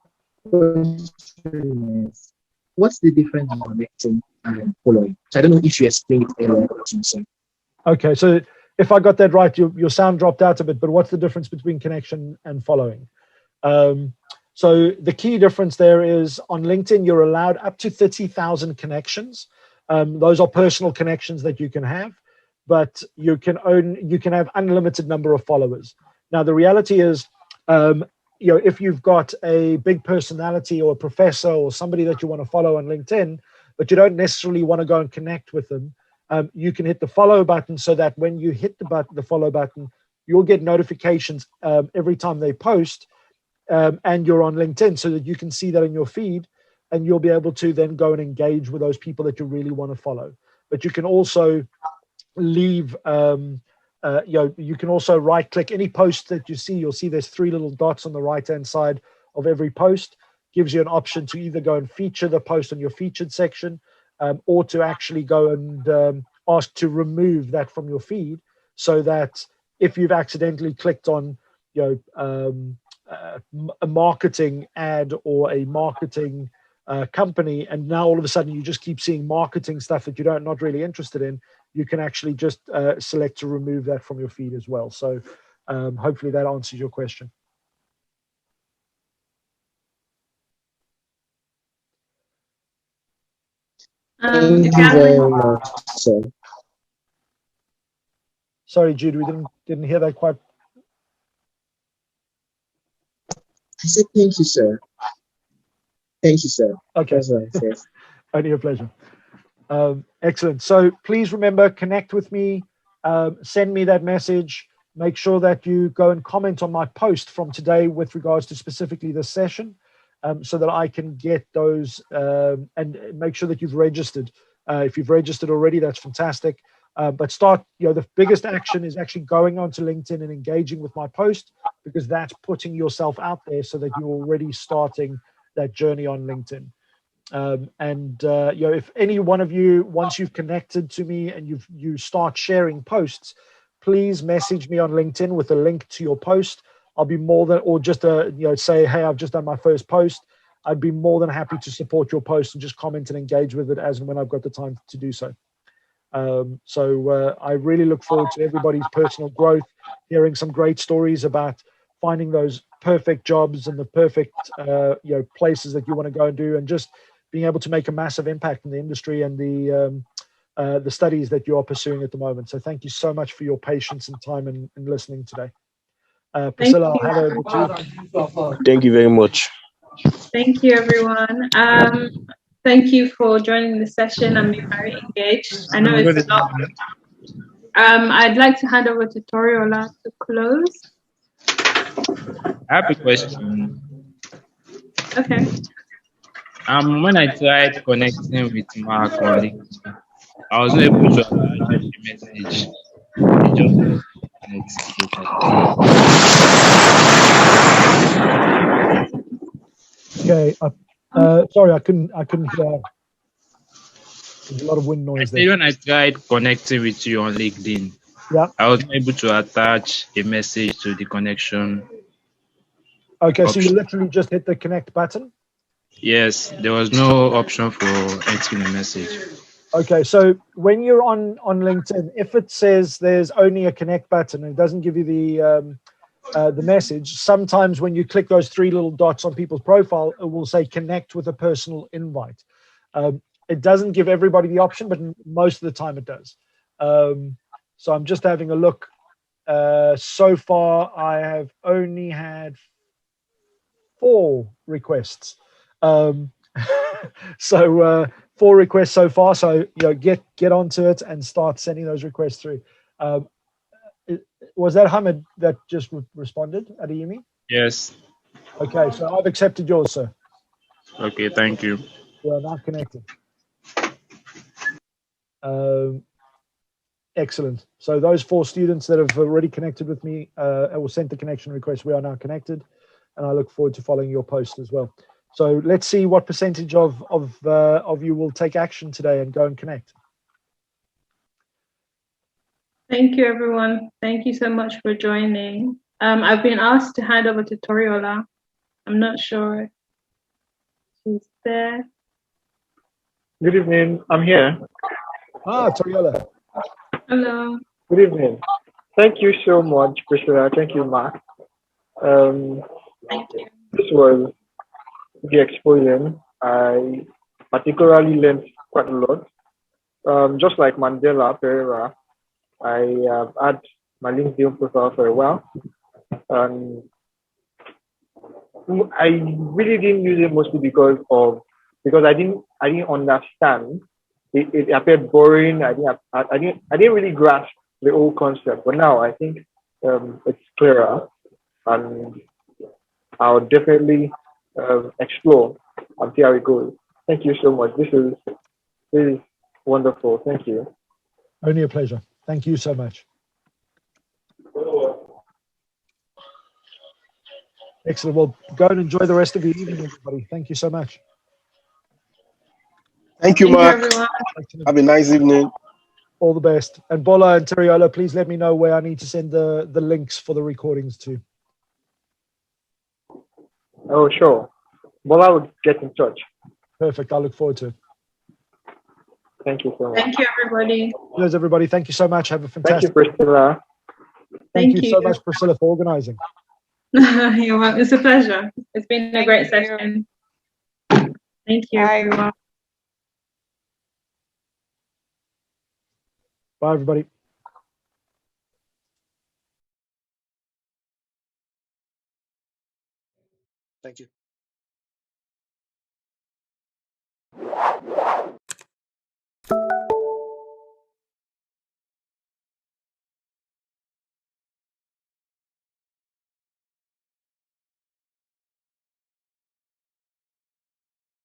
question is, what's the difference in connecting and following? So I don't know if you explained it earlier. Okay, so if I got that right, your sound dropped out a bit, but what's the difference between connection and following? So the key difference there is on LinkedIn, you're allowed up to 30,000 connections. Those are personal connections that you can have, but you can have unlimited number of followers. Now, the reality is, if you've got a big personality or a professor or somebody that you want to follow on LinkedIn, but you don't necessarily want to go and connect with them, you can hit the follow button, so that when you hit the follow button, you'll get notifications every time they post. And you're on LinkedIn, so that you can see that in your feed, and you'll be able to then go and engage with those people that you really want to follow. But you can also leave, you can also right click any post that you see. You'll see there's 3 little dots on the right hand side of every post. Gives you an option to either go and feature the post on your featured section, or to actually go and ask to remove that from your feed, so that if you've accidentally clicked on a marketing ad or a marketing company, and now all of a sudden you just keep seeing marketing stuff that you're not really interested in, you can actually just select to remove that from your feed as well. So hopefully that answers your question. Thank you very much, sir. Sorry, Jude, we didn't hear that quite. I said thank you, sir. Thank you, sir. Okay. That's what I said. Only a pleasure. Excellent. So please remember, connect with me, send me that message. Make sure that you go and comment on my post from today with regards to specifically this session, so that I can get those, and make sure that you've registered. If you've registered already, that's fantastic. But start, the biggest action is actually going onto LinkedIn and engaging with my post, because that's putting yourself out there so that you're already starting that journey on LinkedIn. If any one of you, once you've connected to me and you start sharing posts, please message me on LinkedIn with a link to your post. I'll be more than, or just say, hey, I've just done my first post. I'd be more than happy to support your post and just comment and engage with it as and when I've got the time to do so. I really look forward to everybody's personal growth, hearing some great stories about finding those perfect jobs and the perfect places that you want to go and do, and just being able to make a massive impact in the industry and the studies that you are pursuing at the moment. So thank you so much for your patience and time and listening today. Priscilla, I'll hand over to you. Thank you very much. Thank you, everyone. Thank you for joining the session and being very engaged. I know it's a lot. I'd like to hand over to Toriola to close. I have a question. Okay. When I tried connecting with Mark on LinkedIn, I was not able to attach the message. It just Okay. Sorry, I couldn't hear. There's a lot of wind noise there. When I tried connecting with you on LinkedIn, yeah, I was not able to attach a message to the connection. Okay, option. So you literally just hit the connect button? Yes, there was no option for entering a message. Okay, so when you're on LinkedIn, if it says there's only a connect button and it doesn't give you the message, sometimes when you click those three little dots on people's profile, it will say connect with a personal invite. It doesn't give everybody the option, but most of the time it does. So I'm just having a look. So far, I have only had 4 requests. 4 requests so far. So get onto it and start sending those requests through. Was that Hamid that just responded, Adeyemi? Yes. Okay, so I've accepted yours, sir. Okay, thank you. We are now connected. Excellent. So those 4 students that have already connected with me or sent the connection request, we are now connected, and I look forward to following your post as well. So let's see what percentage of you will take action today and go and connect. Thank you, everyone. Thank you so much for joining. I've been asked to hand over to Toriola. I'm not sure if she's there. Good evening. I'm here. Toriola. Hello. Good evening. Thank you so much, Priscilla. Thank you, Mark. Thank you. This was the exposure. I particularly learned quite a lot. Just like Mandela Pereira, I have had my LinkedIn profile for a while, and I really didn't use it mostly because I didn't understand. It appeared boring. I didn't really grasp the whole concept. But now I think it's clearer, and I'll definitely explore and see how it goes. Thank you so much. This is wonderful. Thank you. Only a pleasure. Thank you so much. Excellent. Well, go and enjoy the rest of your evening, everybody. Thank you so much. Thank you, Mark. Have a nice evening. All the best. And Bola and Teriola, please let me know where I need to send the links for the recordings to. Oh, sure. Bola will get in touch. Perfect. I look forward to it. Thank you so much. Thank you, everybody. Cheers, everybody. Thank you so much. Have a fantastic. Thank you, Priscilla. Thank you so much, Priscilla, for organizing. You're welcome. It's a pleasure. It's been a great session. Thank you, everyone. Bye, everybody. Thank you.